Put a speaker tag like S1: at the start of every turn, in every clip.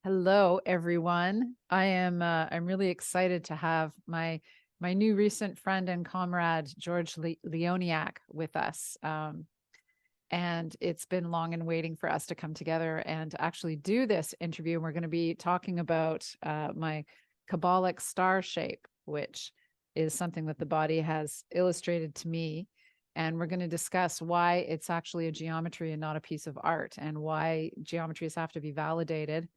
S1: Hello, everyone. I'm really excited to have my new recent friend and comrade George Leoniak with us. And it's been long and waiting for us to come together and actually do this interview. And we're going to be talking about my Kabbalic star shape, which is something that the body has illustrated to me. And we're going to discuss why it's actually a geometry and not a piece of art, and why geometries have to be validated,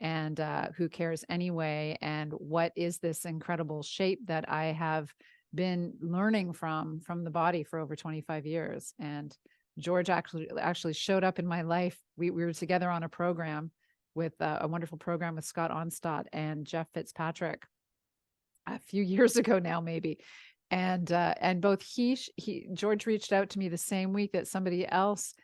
S1: and who cares anyway, and what is this incredible shape that I have been learning from the body for over 25 years. And George actually showed up in my life. We were together on a program with a wonderful program with Scott Onstad and Jeff Fitzpatrick a few years ago now, maybe. And both George reached out to me the same week that somebody else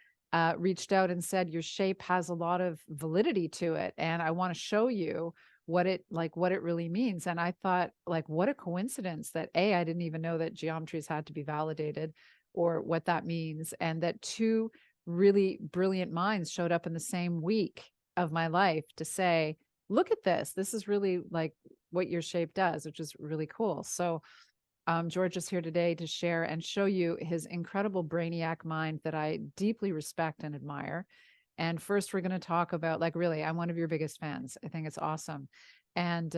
S1: reached out and said, your shape has a lot of validity to it, and I want to show you what it really means. And I thought, like, what a coincidence that I didn't even know that geometries had to be validated or what that means, and that two really brilliant minds showed up in the same week of my life to say, look at this. This is really like what your shape does, which is really cool. So George is here today to share and show you his incredible brainiac mind that I deeply respect and admire. And first, we're going to talk about, like, really, I'm one of your biggest fans. I think it's awesome. And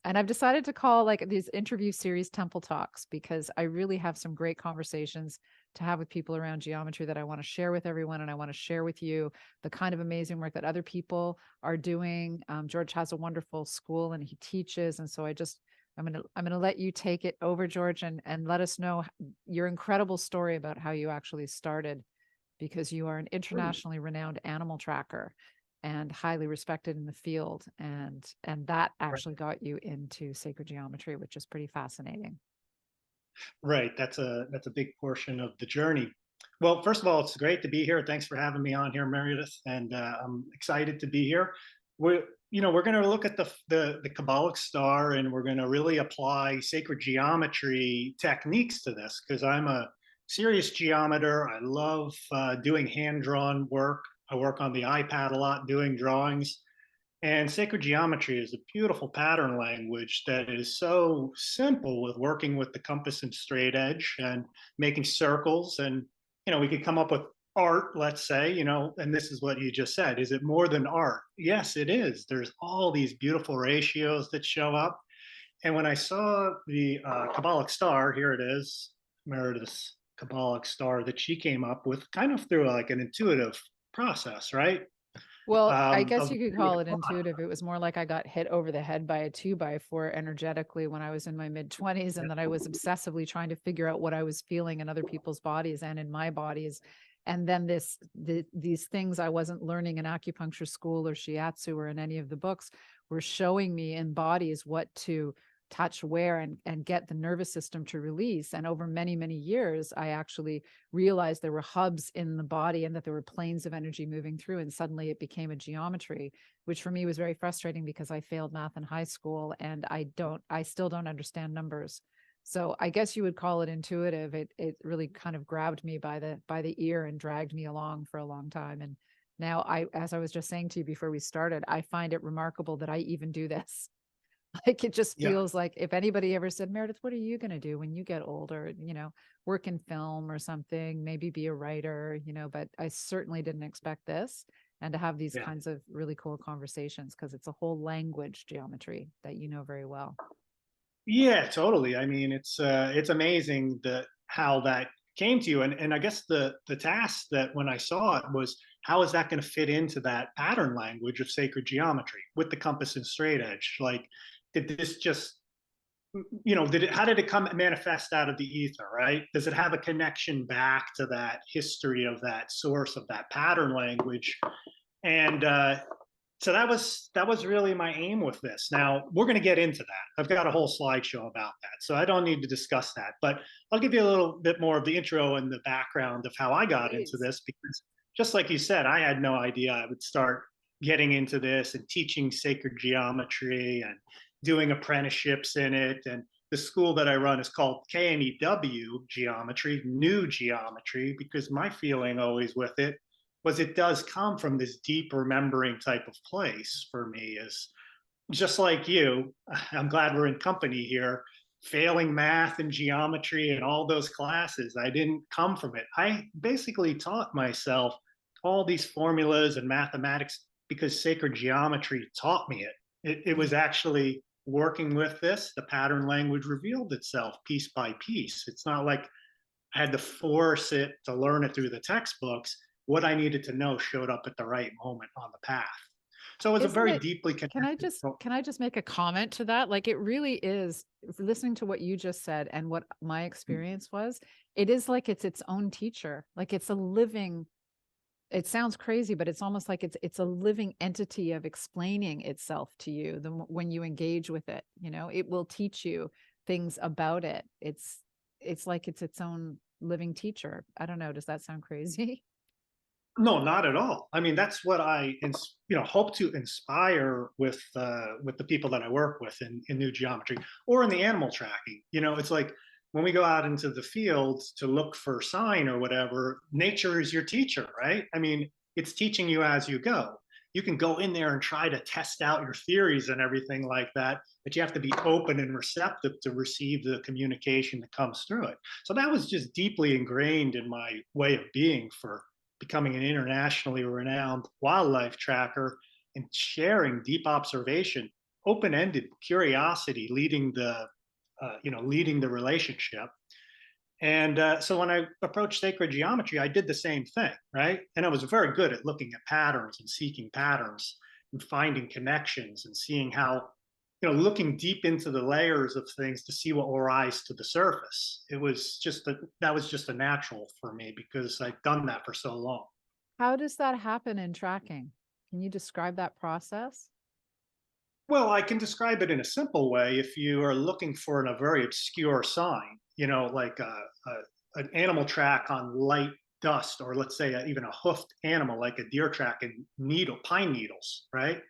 S1: I've decided to call like these interview series Temple Talks, because I really have some great conversations to have with people around geometry that I want to share with everyone. And I want to share with you the kind of amazing work that other people are doing. George has a wonderful school and he teaches. And so I'm gonna let you take it over, George, and let us know your incredible story about how you actually started, because you are an internationally renowned animal tracker and highly respected in the field, and that actually got you into sacred geometry, which is pretty fascinating.
S2: Right. That's a big portion of the journey. Well, first of all, it's great to be here. Thanks for having me on here, Meredith, and I'm excited to be here. We're going to look at the Kabbalic star, and we're going to really apply sacred geometry techniques to this, because I'm a serious geometer. I love doing hand drawn work. I work on the iPad a lot, doing drawings. And sacred geometry is a beautiful pattern language that is so simple with working with the compass and straight edge and making circles. And, we could come up with art, let's say, and this is what you just said. Is it more than art? Yes, it is. There's all these beautiful ratios that show up. And when I saw the Kabbalic star, here it is, Meredith's Kabbalic star that she came up with kind of through like an intuitive process, right?
S1: Well, I guess
S2: Of
S1: you could call it intuitive. It was more like I got hit over the head by a 2x4 energetically when I was in my mid 20s, and that I was obsessively trying to figure out what I was feeling in other people's bodies and in my bodies. And then these things I wasn't learning in acupuncture school or shiatsu or in any of the books were showing me in bodies what to touch where, and get the nervous system to release. And over many, many years, I actually realized there were hubs in the body and that there were planes of energy moving through. And suddenly it became a geometry, which for me was very frustrating because I failed math in high school and I still don't understand numbers. So I guess you would call it intuitive. It really kind of grabbed me by the ear and dragged me along for a long time. And now, as I was just saying to you before we started, I find it remarkable that I even do this. Like, it just
S2: Yeah.
S1: feels like, if anybody ever said, Meredith, what are you going to do when you get older? Work in film or something, maybe be a writer, but I certainly didn't expect this, and to have these
S2: Yeah.
S1: kinds of really cool conversations, because it's a whole language geometry that you know very well.
S2: Yeah, totally. I mean, it's amazing that how that came to you. And I guess the task that when I saw it was, how is that going to fit into that pattern language of sacred geometry with the compass and straight edge? Like, did this just, how did it come manifest out of the ether, right? Does it have a connection back to that history of that source of that pattern language? And so that was really my aim with this. Now we're going to get into that. I've got a whole slideshow about that, so I don't need to discuss that. But I'll give you a little bit more of the intro and the background of how I got into
S1: Please.
S2: this, because just like you said, I had no idea I would start getting into this and teaching sacred geometry and doing apprenticeships in it. And the school that I run is called KNEW Geometry, New Geometry, because my feeling always with it was it does come from this deep remembering type of place for me. Is just like you, I'm glad we're in company here. Failing math and geometry and all those classes, I didn't come from it. I basically taught myself all these formulas and mathematics because sacred geometry taught me it. It was actually working with this, the pattern language revealed itself piece by piece. It's not like I had to force it to learn it through the textbooks. What I needed to know showed up at the right moment on the path. So it's a
S1: Isn't
S2: very
S1: it?
S2: deeply
S1: Can I
S2: connected.
S1: just can I just make a comment to that? Like it really is, listening to what you just said and what my experience was, it is like it's its own teacher. Like it's a living, it sounds crazy, but it's almost like it's a living entity of explaining itself to you when you engage with it. It will teach you things about it. It's like it's its own living teacher. I don't know. Does that sound crazy?
S2: No, not at all. I mean, that's what I, hope to inspire with the people that I work with in new geometry or in the animal tracking. It's like when we go out into the fields to look for sign or whatever, nature is your teacher, right? I mean, it's teaching you as you go. You can go in there and try to test out your theories and everything like that, but you have to be open and receptive to receive the communication that comes through it. So that was just deeply ingrained in my way of being for becoming an internationally renowned wildlife tracker and sharing deep observation, open-ended curiosity leading the relationship. And so when I approached sacred geometry, I did the same thing, right? And I was very good at looking at patterns and seeking patterns and finding connections and seeing how, looking deep into the layers of things to see what will rise to the surface. That was just a natural for me because I've done that for so long.
S1: How does that happen in tracking? Can you describe that process?
S2: Well, I can describe it in a simple way. If you are looking for a very obscure sign, like an animal track on light dust, or let's say even a hoofed animal like a deer track in pine needles, right?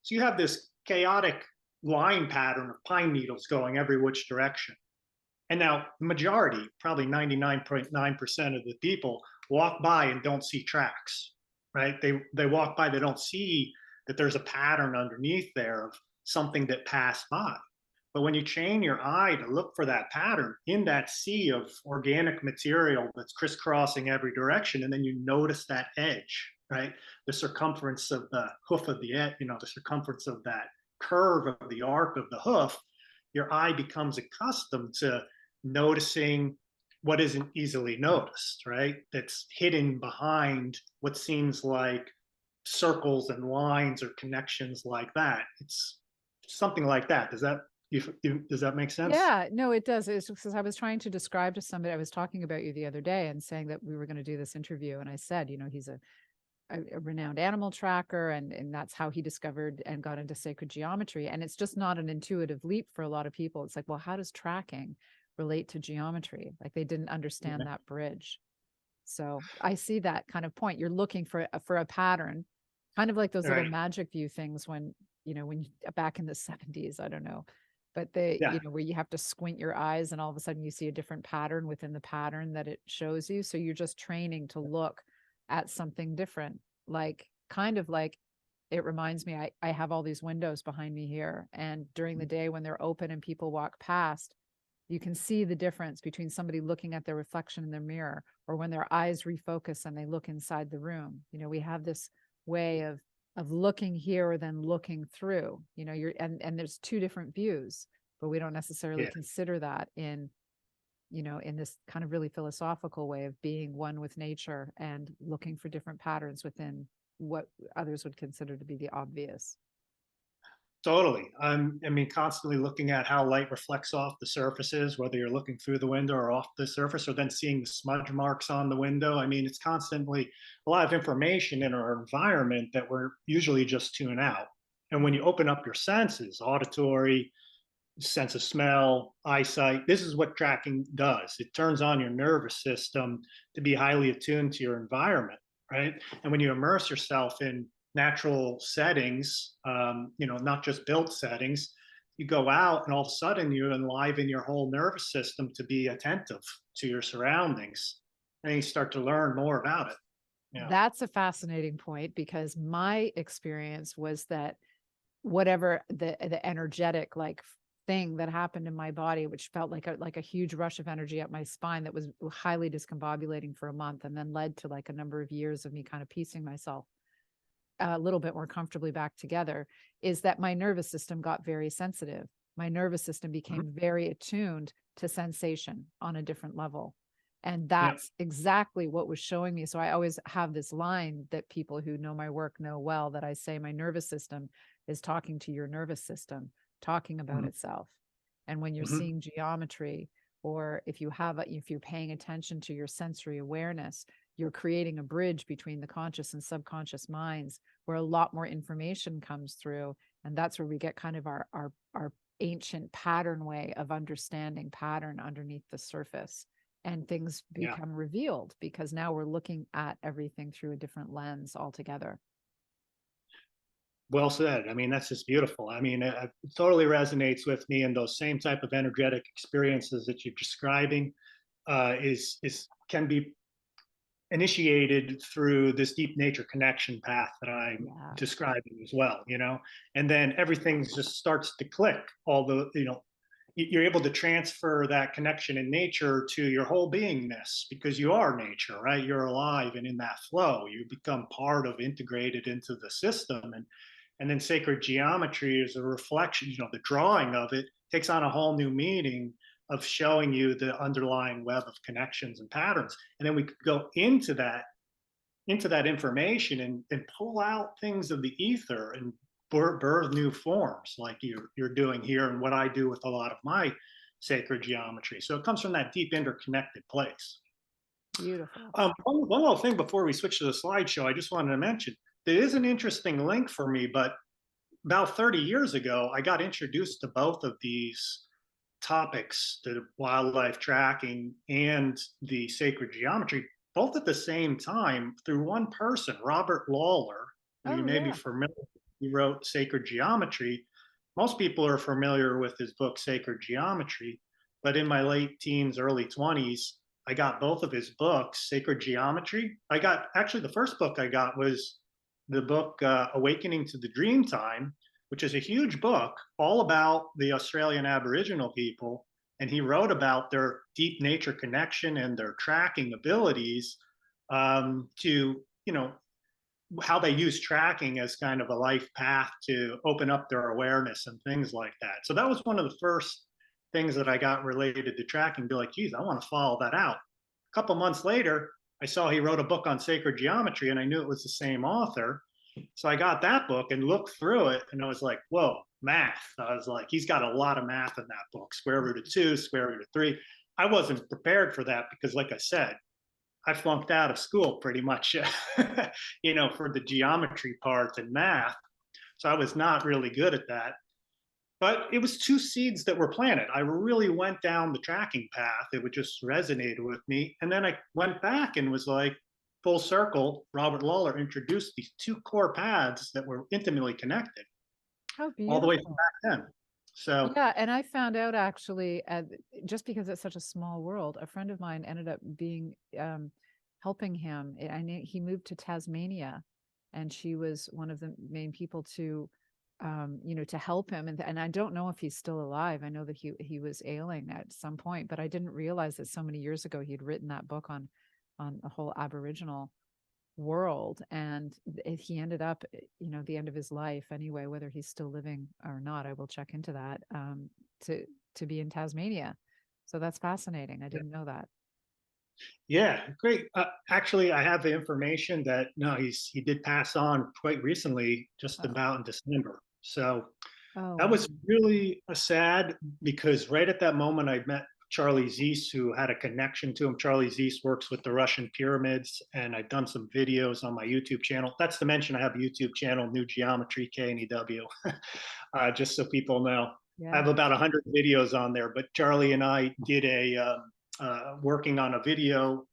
S2: So you have this chaotic line pattern of pine needles going every which direction. And now, the majority, probably 99.9% of the people, walk by and don't see tracks, right? They walk by, they don't see that there's a pattern underneath there of something that passed by. But when you train your eye to look for that pattern in that sea of organic material that's crisscrossing every direction, and then you notice that edge, right? The circumference of the hoof of the circumference of that curve of the arc of the hoof, your eye becomes accustomed to noticing what isn't easily noticed, right? That's hidden behind what seems like circles and lines or connections like that. It's something like that. Does that make sense?
S1: Yeah, no, it does. It's because I was trying to describe to somebody, I was talking about you the other day and saying that we were going to do this interview. And I said, he's a renowned animal tracker, and that's how he discovered and got into sacred geometry. And it's just not an intuitive leap for a lot of people. It's like, well, how does tracking relate to geometry? Like they didn't understand
S2: Yeah.
S1: that bridge. So I see that kind of point. You're looking for a pattern, kind of like those little
S2: Right.
S1: magic view things when back in the 70s, I don't know, but they,
S2: Yeah.
S1: where you have to squint your eyes and all of a sudden you see a different pattern within the pattern that it shows you. So you're just training to look at something different. Like kind of like it reminds me, I have all these windows behind me here. And during the day when they're open and people walk past, you can see the difference between somebody looking at their reflection in their mirror or when their eyes refocus and they look inside the room. We have this way of looking here or then looking through. You're and there's two different views, but we don't necessarily
S2: Yeah.
S1: consider that in this kind of really philosophical way of being one with nature and looking for different patterns within what others would consider to be the obvious.
S2: Totally. I mean, constantly looking at how light reflects off the surfaces, whether you're looking through the window or off the surface, or then seeing the smudge marks on the window. I mean, it's constantly a lot of information in our environment that we're usually just tune out. And when you open up your senses, auditory, sense of smell, eyesight, this is what tracking does. It turns on your nervous system to be highly attuned to your environment, right? And when you immerse yourself in natural settings, not just built settings, you go out and all of a sudden you enliven your whole nervous system to be attentive to your surroundings. And you start to learn more about it. Yeah.
S1: That's a fascinating point, because my experience was that whatever the energetic like thing that happened in my body, which felt like a huge rush of energy up my spine that was highly discombobulating for a month, and then led to like a number of years of me kind of piecing myself a little bit more comfortably back together, is that my nervous system got very sensitive. My nervous system
S2: Mhm.
S1: became very attuned to sensation on a different level. And
S2: Yep.
S1: that's exactly what was showing me. So I always have this line that people who know my work know well, that I say my nervous system is talking to your nervous system, talking about
S2: Mhm.
S1: itself. And when you're
S2: Mhm.
S1: seeing geometry, or if you're paying attention to your sensory awareness, you're creating a bridge between the conscious and subconscious minds, where a lot more information comes through. And that's where we get kind of our ancient pattern way of understanding pattern underneath the surface, and things
S2: Yeah.
S1: become revealed, because now we're looking at everything through a different lens altogether.
S2: Well said. I mean, that's just beautiful. I mean, it totally resonates with me, and those same type of energetic experiences that you're describing is can be initiated through this deep nature connection path that I'm
S1: Yeah.
S2: describing as well, you know, and then everything just starts to click. All the, you know, you're able to transfer that connection in nature to your whole beingness, because you are nature, right? You're alive, and in that flow, you become part of, integrated into the system. And then sacred geometry is a reflection, you know, the drawing of it takes on a whole new meaning of showing you the underlying web of connections and patterns. And then we could go into that information and pull out things of the ether and birth new forms, like you're doing here, and what I do with a lot of my sacred geometry. So it comes from that deep interconnected place.
S1: Beautiful.
S2: One little thing before we switch to the slideshow, I just wanted to mention there is an interesting link for me, but about 30 years ago, I got introduced to both of these topics, the wildlife tracking and the sacred geometry, both at the same time through one person, Robert Lawler, who you
S1: Oh
S2: may be
S1: yeah.
S2: familiar with. He wrote Sacred Geometry. Most people are familiar with his book, Sacred Geometry, but in my late teens, early 20s, I got both of his books, Sacred Geometry. I got actually the first book I got was the book Awakening to the Dreamtime, which is a huge book all about the Australian Aboriginal people. And he wrote about their deep nature connection and their tracking abilities, to, you know, how they use tracking as kind of a life path to open up their awareness and things like that. So that was one of the first things that I got related to tracking. Be like, geez, I want to follow that out. A couple months later, I saw he wrote a book on sacred geometry, and I knew it was the same author. So I got that book and looked through it, and I was like, whoa, math. I was like, he's got a lot of math in that book. Square root of 2, square root of 3. I wasn't prepared for that because, like I said, I flunked out of school pretty much, you know, for the geometry part and math. So I was not really good at that. But it was two seeds that were planted. I really went down the tracking path. It would just resonated with me. And then I went back and was like, full circle, Robert Lawler introduced these two core paths that were intimately connected
S1: How
S2: all the way from
S1: beautiful.
S2: back then. So,
S1: Yeah, and I found out actually, just because it's such a small world, a friend of mine ended up being helping him. I knew he moved to Tasmania, and she was one of the main people to, to help him. And I don't know if he's still alive. I know that he was ailing at some point, but I didn't realize that so many years ago he'd written that book on the whole Aboriginal world. And he ended up, the end of his life anyway, whether he's still living or not, I will check into that, to be in Tasmania. So that's fascinating. I
S2: yeah,
S1: didn't know that.
S2: yeah, great. Actually, I have the information that no, he did pass on quite recently, just
S1: Oh,
S2: about in December. So
S1: oh
S2: that
S1: wow.
S2: was really sad, because right at that moment I met Charlie Zeiss, who had a connection to him. Charlie Zeiss works with the Russian pyramids, and I've done some videos on my YouTube channel. That's to mention I have a YouTube channel, New Geometry KNEW, just so people know. I
S1: Yeah.
S2: have about 100 videos on there, but Charlie and I did working on a video.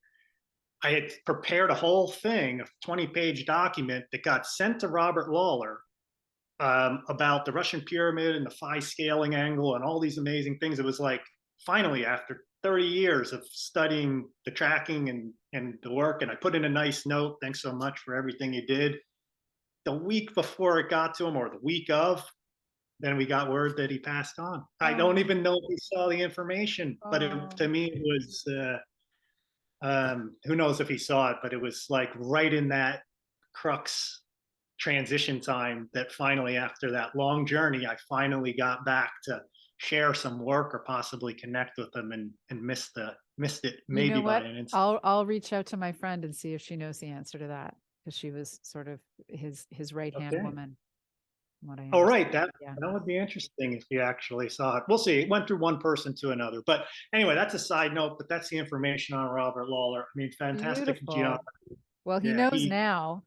S2: I had prepared a whole thing, a 20-page document that got sent to Robert Lawler, about the Russian pyramid and the phi scaling angle and all these amazing things. It was like, finally, after 30 years of studying the tracking and and the work. And I put in a nice note. Thanks so much for everything you did. The week before it got to him, or the week of, then we got word that he passed on. I don't
S1: Oh,
S2: even know if he saw the information, but
S1: oh,
S2: to me, it was, who knows if he saw it, but it was like right in that crux transition time that finally, after that long journey, I finally got back to share some work or possibly connect with them, and missed it
S1: you know
S2: maybe by
S1: what?
S2: an instant.
S1: I'll reach out to my friend and see if she knows the answer to that, because she was sort of his right hand
S2: Okay.
S1: woman, from what I
S2: All
S1: understand.
S2: right, that
S1: Yeah.
S2: that would be interesting if you actually saw it. We'll see. It went through one person to another, but anyway, that's a side note. But that's the information on Robert Lawler. I mean, fantastic
S1: Beautiful.
S2: geography.
S1: Well, he
S2: Yeah,
S1: knows
S2: he
S1: now.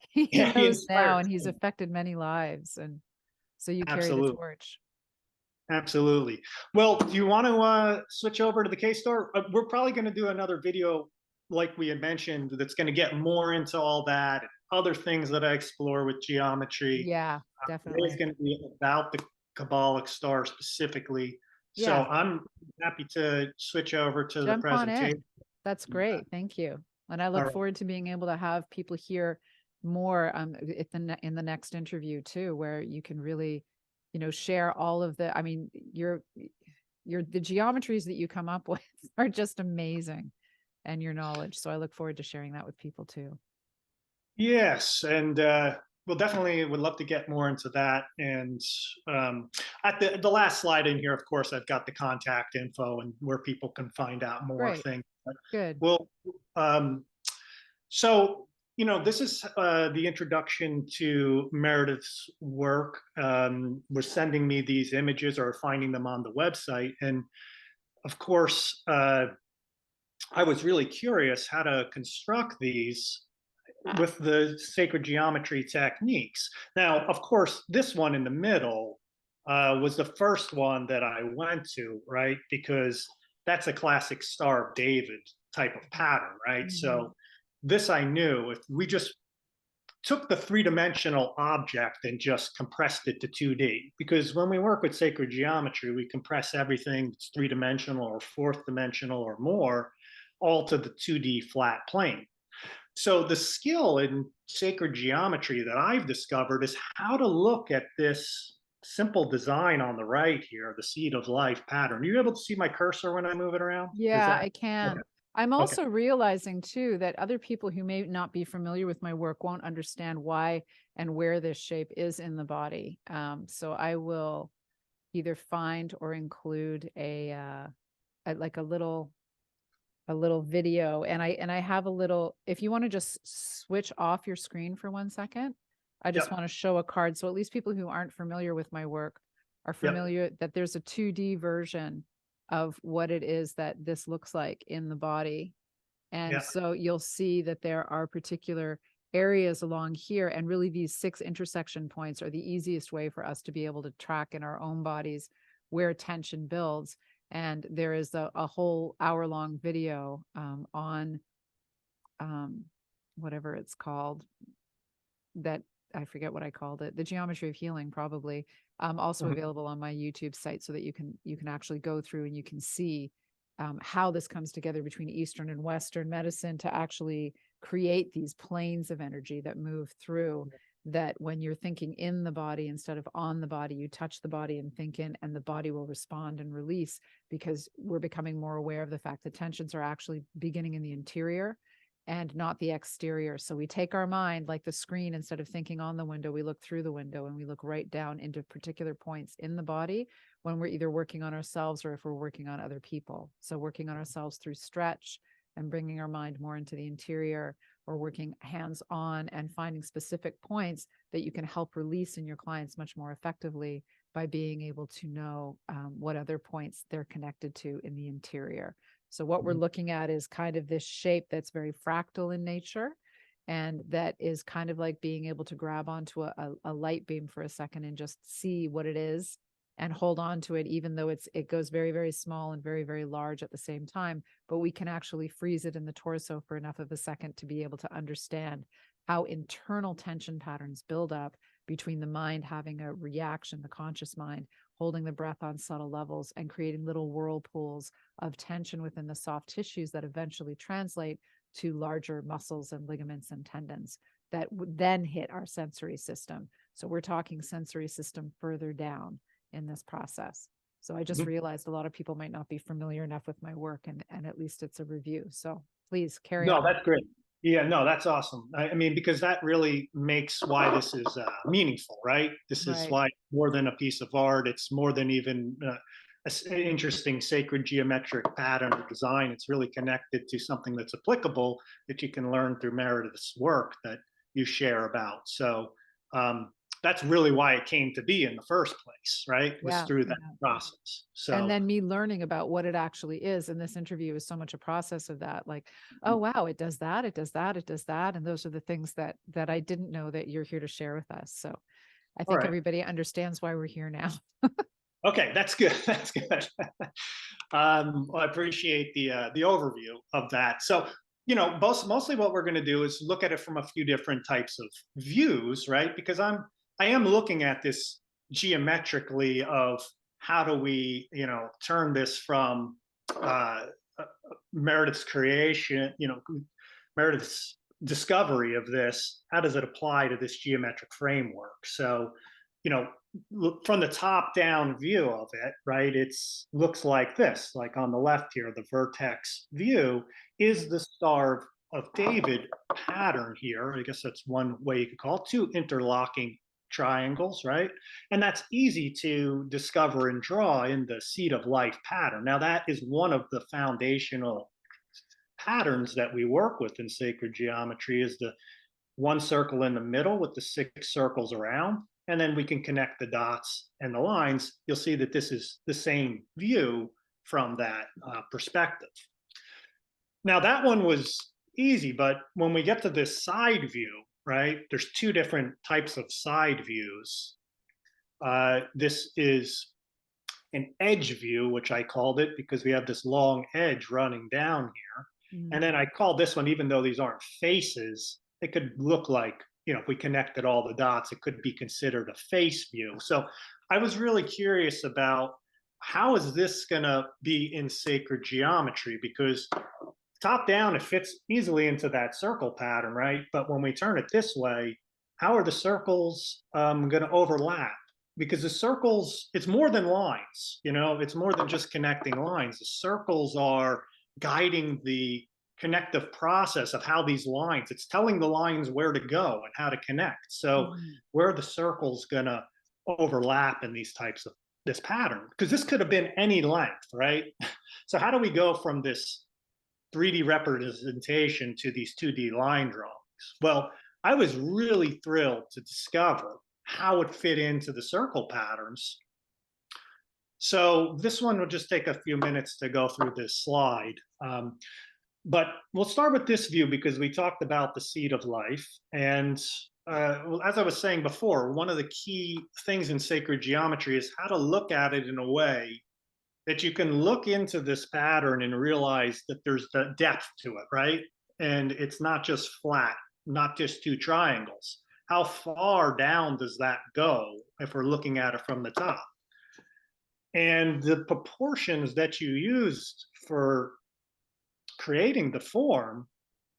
S1: He
S2: yeah he
S1: knows now,
S2: inspired.
S1: and he's affected many lives. And so you carry the
S2: Absolutely.
S1: torch.
S2: Absolutely. Well, do you want to switch over to the case store? We're probably going to do another video, like we had mentioned, that's going to get more into all that, and other things that I explore with geometry.
S1: Yeah,
S2: Today's
S1: definitely.
S2: going to be about the Kabbalic star specifically. So
S1: Yeah,
S2: I'm happy to switch over to the
S1: jump on
S2: presentation.
S1: in. That's great. Thank you. And I
S2: All
S1: look
S2: right.
S1: forward to being able to have people hear more in the next interview too, where you can really, share all of the, I mean, the geometries that you come up with are just amazing, and your knowledge. So I look forward to sharing that with people too.
S2: Yes, and we'll definitely would love to get more into that. And at the last slide in here, of course, I've got the contact info and where people can find out more
S1: Great.
S2: things. But
S1: Good.
S2: we'll so this is the introduction to Meredith's work. Was sending me these images or finding them on the website, and of course, I was really curious how to construct these with the sacred geometry techniques. Now, of course, this one in the middle was the first one that I went to, right? Because that's a classic Star of David type of pattern, right?
S1: Mhm.
S2: So this I knew if we just took the three-dimensional object and just compressed it to 2D. Because when we work with sacred geometry, we compress everything that's three-dimensional or fourth dimensional or more all to the 2D flat plane. So the skill in sacred geometry that I've discovered is how to look at this simple design on the right here, the seed of life pattern. Are you able to see my cursor when I move it around? Is
S1: Yeah,
S2: that
S1: I
S2: okay?
S1: can. I'm
S2: Okay.
S1: also realizing too that other people who may not be familiar with my work won't understand why and where this shape is in the body. So I will either find or include like a little video, and I have a little. If you want to just switch off your screen for 1 second, I just
S2: Yep.
S1: want to show a card, so at least people who aren't familiar with my work are
S2: Yep.
S1: familiar that there's a 2D version of what it is that this looks like in the body. And
S2: Yeah.
S1: so you'll see that there are particular areas along here, and really these 6 intersection points are the easiest way for us to be able to track in our own bodies where tension builds. And there is a whole hour-long video on um, whatever it's called, that I forget what I called it, the geometry of healing, probably, also
S2: Mhm.
S1: available on my YouTube site, so that you can actually go through and you can see how this comes together between Eastern and Western medicine to actually create these planes of energy that move through. That when you're thinking in the body instead of on the body, you touch the body and think in, and the body will respond and release, because we're becoming more aware of the fact that tensions are actually beginning in the interior and not the exterior. So we take our mind like the screen, instead of thinking on the window, we look through the window and we look right down into particular points in the body when we're either working on ourselves or if we're working on other people. So working on ourselves through stretch and bringing our mind more into the interior, or working hands on and finding specific points that you can help release in your clients much more effectively by being able to know what other points they're connected to in the interior. So what we're
S2: Mhm.
S1: looking at is kind of this shape that's very fractal in nature, and that is kind of like being able to grab onto a light beam for a second and just see what it is and hold on to it, even though it goes very, very small and very, very large at the same time. But we can actually freeze it in the torso for enough of a second to be able to understand how internal tension patterns build up between the mind having a reaction, the conscious mind, holding the breath on subtle levels and creating little whirlpools of tension within the soft tissues that eventually translate to larger muscles and ligaments and tendons that would then hit our sensory system. So we're talking sensory system further down in this process. So I just realized a lot of people might not be familiar enough with my work, and at least it's a review. So please carry
S2: No,
S1: on.
S2: that's great. Yeah, no, that's awesome. I mean, because that really makes why this is meaningful, right? This is
S1: Right.
S2: why it's more than a piece of art. It's more than even an interesting sacred geometric pattern or design. It's really connected to something that's applicable that you can learn through Meredith's work that you share about. So um, that's really why it came to be in the first place, right? Was
S1: Yeah.
S2: through that process.
S1: And
S2: So,
S1: then me learning about what it actually is. And this interview is so much a process of that. Like, oh wow, it does that, it does that, it does that. And those are the things that I didn't know that you're here to share with us. So I
S2: all
S1: think
S2: right.
S1: everybody understands why we're here now.
S2: Okay, that's good. That's good. Well, I appreciate the overview of that. So, mostly what we're going to do is look at it from a few different types of views, right? Because I am looking at this geometrically of how do we, turn this from uh, Meredith's creation, Meredith's discovery of this. How does it apply to this geometric framework? So, you know, from the top down view of it, right, it's looks like this, like on the left here, the vertex view is the Star of David pattern here. I guess that's one way you could call it, two interlocking triangles, right? And that's easy to discover and draw in the seed of life pattern. Now, that is one of the foundational patterns that we work with in sacred geometry is the one circle in the middle with the six circles around, and then we can connect the dots and the lines. You'll see that this is the same view from that perspective. Now, that one was easy, but when we get to this side view, right, there's two different types of side views. This is an edge view, which I called it because we have this long edge running down here. And then I called this one, even though these aren't faces, it could look like, if we connected all the dots, it could be considered a face view. So I was really curious about how is this going to be in sacred geometry? Because top down, it fits easily into that circle pattern, right? But when we turn it this way, how are the circles going to overlap? Because the circles, it's more than lines, it's more than just connecting lines. The circles are guiding the connective process of how these lines, it's telling the lines where to go and how to connect. So where are the circles going to overlap in these types of this pattern? Because this could have been any length, right? So how do we go from this 3D representation to these 2D line drawings? Well, I was really thrilled to discover how it fit into the circle patterns. So this one will just take a few minutes to go through this slide. But we'll start with this view because we talked about the seed of life. And as I was saying before, one of the key things in sacred geometry is how to look at it in a way that you can look into this pattern and realize that there's the depth to it, right? And it's not just flat, not just two triangles. How far down does that go if we're looking at it from the top? And the proportions that you used for creating the form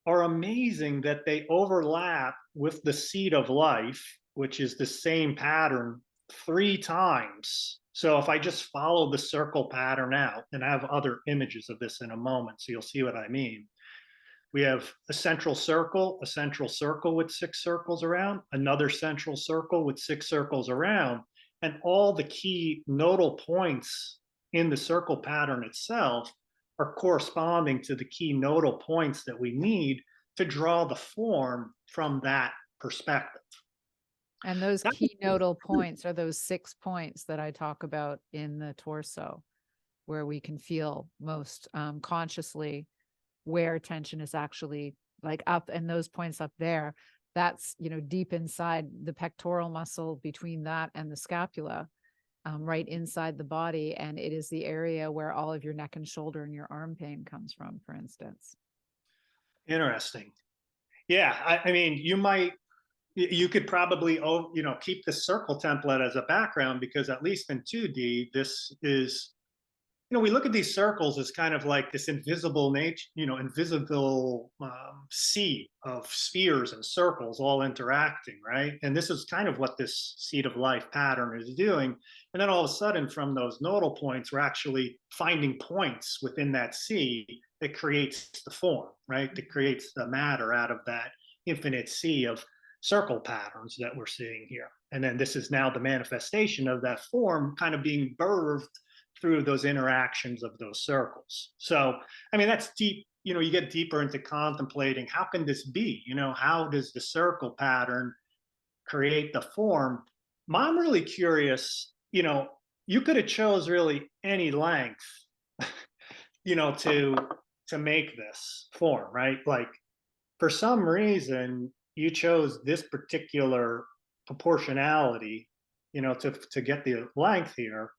S2: are amazing that they overlap with the seed of life, which is the same pattern 3 times. So if I just follow the circle pattern out, and I have other images of this in a moment, so you'll see what I mean. We have a central circle with 6 circles around, another central circle with 6 circles around, and all the key nodal points in the circle pattern itself are corresponding to the key nodal points that we need to draw the form from that perspective.
S1: And those key nodal points are those 6 points that I talk about in the torso, where we can feel most consciously where tension is actually like up, and those points up there, that's, deep inside the pectoral muscle between that and the scapula, right inside the body. And it is the area where all of your neck and shoulder and your arm pain comes from, for instance.
S2: Interesting. Yeah, I mean, you might You could probably, keep the circle template as a background, because at least in 2D, this is, we look at these circles as kind of like this invisible nature, invisible sea of spheres and circles all interacting, right? And this is kind of what this seed of life pattern is doing. And then all of a sudden, from those nodal points, we're actually finding points within that sea that creates the form, right? That creates the matter out of that infinite sea of circle patterns that we're seeing here. And then this is now the manifestation of that form kind of being birthed through those interactions of those circles. So, I mean, that's deep. You get deeper into contemplating, how can this be? How does the circle pattern create the form? I'm really curious. You could have chose really any length, to make this form, right? Like, for some reason, you chose this particular proportionality, to get the length here,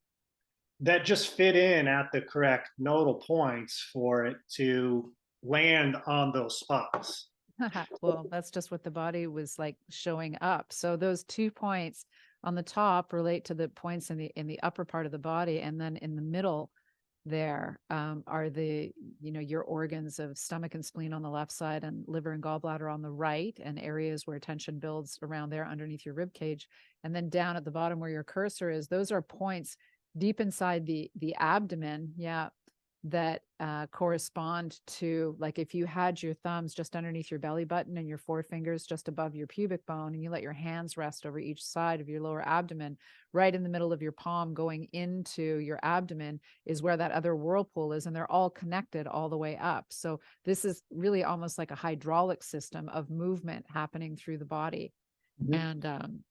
S2: that just fit in at the correct nodal points for it to land on those spots.
S1: Well, that's just what the body was like showing up. So those 2 points on the top relate to the points in the upper part of the body, and then in the middle there are the your organs of stomach and spleen on the left side, and liver and gallbladder on the right, and areas where tension builds around there underneath your rib cage. And then down at the bottom where your cursor is, those are points deep inside the abdomen, that correspond to, like, if you had your thumbs just underneath your belly button and your four fingers just above your pubic bone, and you let your hands rest over each side of your lower abdomen, right in the middle of your palm going into your abdomen is where that other whirlpool is, and they're all connected all the way up. So this is really almost like a hydraulic system of movement happening through the body. And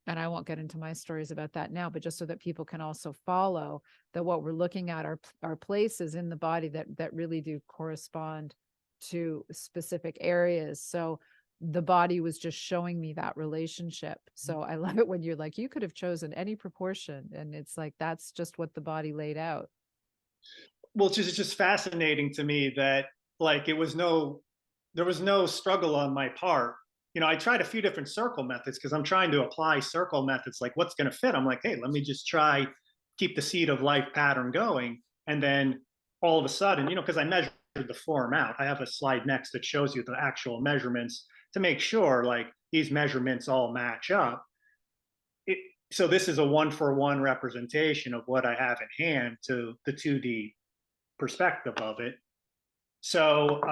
S1: I won't get into my stories about that now, but just so that people can also follow that what we're looking at are places in the body that really do correspond to specific areas. So the body was just showing me that relationship. So I love it when you're like, you could have chosen any proportion, and it's like, that's just what the body laid out.
S2: Well, it's just fascinating to me that, like, there was no struggle on my part. I tried a few different circle methods because I'm trying to apply circle methods, like what's going to fit. I'm like, hey, let me just try, keep the seed of life pattern going. And then all of a sudden, because I measured the form out, I have a slide next that shows you the actual measurements to make sure, like, these measurements all match up. So this is a 1-for-1 representation of what I have in hand to the 2D perspective of it. So,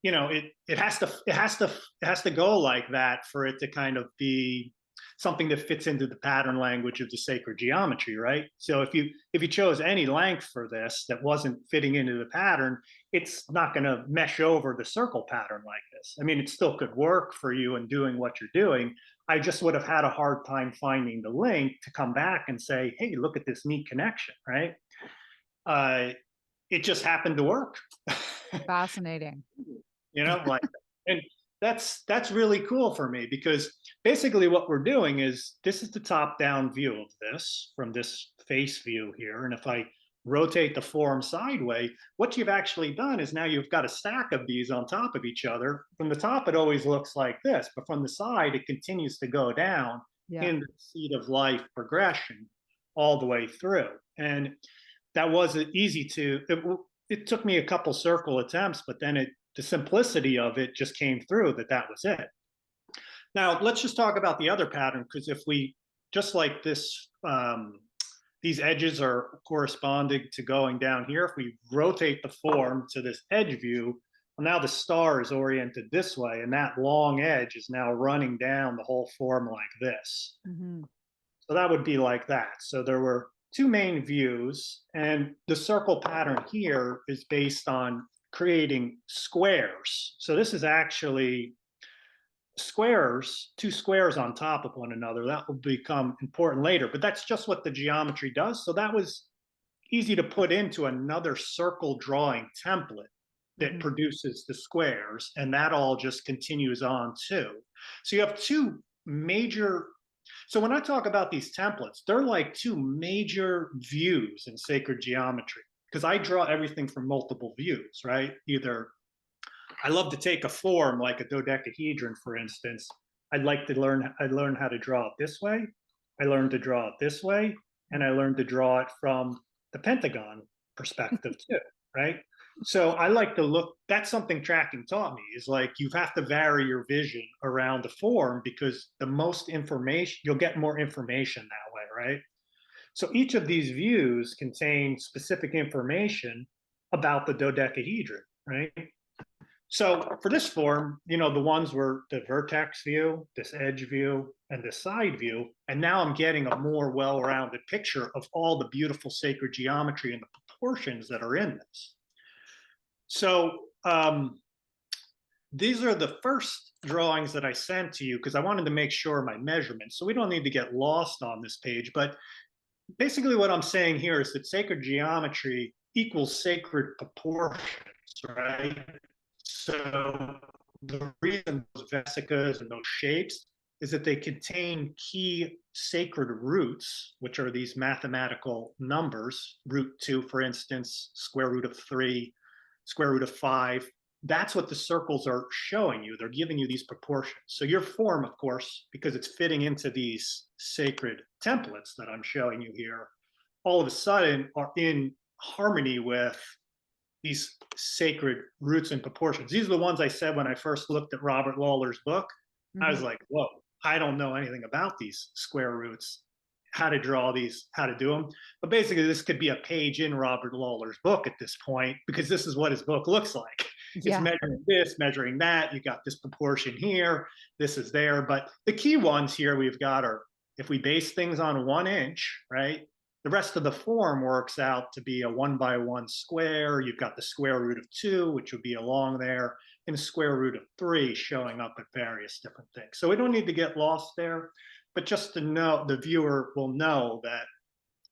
S2: it has to go like that for it to kind of be something that fits into the pattern language of the sacred geometry, right? So if you chose any length for this that wasn't fitting into the pattern, it's not going to mesh over the circle pattern like this. I mean, it still could work for you in doing what you're doing. I just would have had a hard time finding the link to come back and say, hey, look at this neat connection, right? It just happened to work.
S1: Fascinating.
S2: Like, and that's really cool for me, because basically what we're doing is, this is the top down view of this from this face view here. And if I rotate the form sideways, what you've actually done is, now you've got a stack of these on top of each other. From the top, it always looks like this, but from the side, it continues to go down in the seed of life progression all the way through. And that wasn't easy it took me a couple circle attempts, but then the simplicity of it just came through that was it. Now, let's just talk about the other pattern, because if we, just like this, these edges are corresponding to going down here. If we rotate the form to this edge view, well, now the star is oriented this way, and that long edge is now running down the whole form like this. So that would be like that. So there were two main views, and the circle pattern here is based on creating squares. So this is actually squares, two squares on top of one another. That will become important later, but that's just what the geometry does. So that was easy to put into another circle drawing template that produces the squares, and that all just continues on too. So you have two major, so when I talk about these templates, they're like two major views in sacred geometry, because I draw everything from multiple views, right? Either I love to take a form like a dodecahedron, for instance. I learned how to draw it this way. I learned to draw it this way, and I learned to draw it from the Pentagon perspective too, right? So I like to look, that's something tracking taught me is like you have to vary your vision around the form because the most information, you'll get more information that way, right? So each of these views contain specific information about the dodecahedron, right? So for this form, the ones were the vertex view, this edge view, and this side view. And now I'm getting a more well-rounded picture of all the beautiful sacred geometry and the proportions that are in this. So these are the first drawings that I sent to you because I wanted to make sure my measurements. So we don't need to get lost on this page, but basically what I'm saying here is that sacred geometry equals sacred proportions, right? So the reason those vesicas and those shapes is that they contain key sacred roots, which are these mathematical numbers, root 2, for instance, square root of 3, square root of 5. That's what the circles are showing you. They're giving you these proportions. So your form, of course, because it's fitting into these sacred templates that I'm showing you here, all of a sudden are in harmony with these sacred roots and proportions. These are the ones I said when I first looked at Robert Lawler's book. I was like, whoa, I don't know anything about these square roots, how to draw these, how to do them. But basically, this could be a page in Robert Lawler's book at this point, because this is what his book looks like. It's measuring this, measuring that. You got this proportion here, this is there. But the key ones here we've got are, if we base things on 1 inch, right? The rest of the form works out to be a 1 by 1 square. You've got the square root of 2, which would be along there, and the square root of 3 showing up at various different things. So we don't need to get lost there, but just to know, the viewer will know that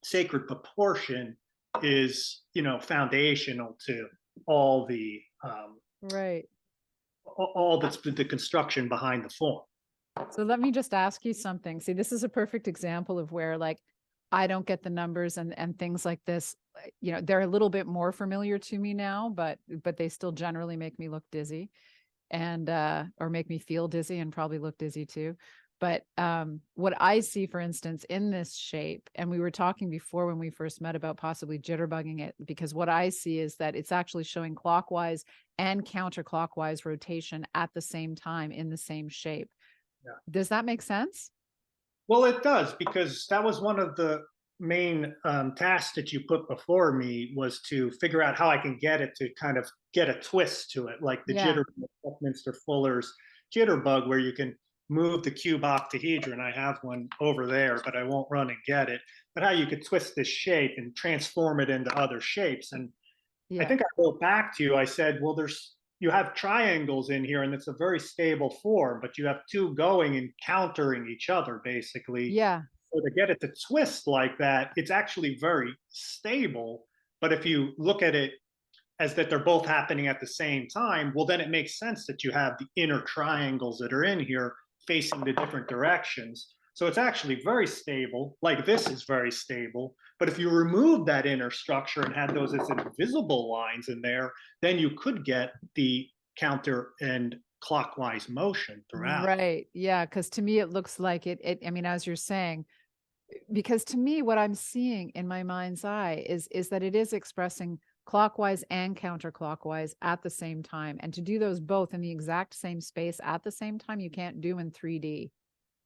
S2: sacred proportion is, foundational to all the
S1: Right.
S2: all that's the construction behind the form.
S1: So let me just ask you something. See, this is a perfect example of where I don't get the numbers and things like this. They're a little bit more familiar to me now, but they still generally make me look dizzy and or make me feel dizzy and probably look dizzy too. But what I see, for instance, in this shape, and we were talking before when we first met about possibly jitterbugging it, because what I see is that it's actually showing clockwise and counterclockwise rotation at the same time in the same shape.
S2: Yeah.
S1: Does that make sense?
S2: Well, it does, because that was one of the main tasks that you put before me, was to figure out how I can get it to kind of get a twist to it, like the
S1: Yeah.
S2: Buckminster Fuller's jitterbug, where you can move the cube octahedron. I have one over there, but I won't run and get it. But how you could twist this shape and transform it into other shapes. And I think I wrote back to you, I said, well, you have triangles in here and it's a very stable form, but you have 2 going and countering each other, basically.
S1: Yeah.
S2: So to get it to twist like that, it's actually very stable. But if you look at it as that they're both happening at the same time, well, then it makes sense that you have the inner triangles that are in here facing the different directions. So it's actually very stable, like this is very stable. But if you remove that inner structure and had those as invisible lines in there, then you could get the counter and clockwise motion throughout.
S1: Right. Yeah. Because to me, it looks like I mean, as you're saying, because to me, what I'm seeing in my mind's eye is that it is expressing clockwise and counterclockwise at the same time. And to do those both in the exact same space at the same time, you can't do in 3D,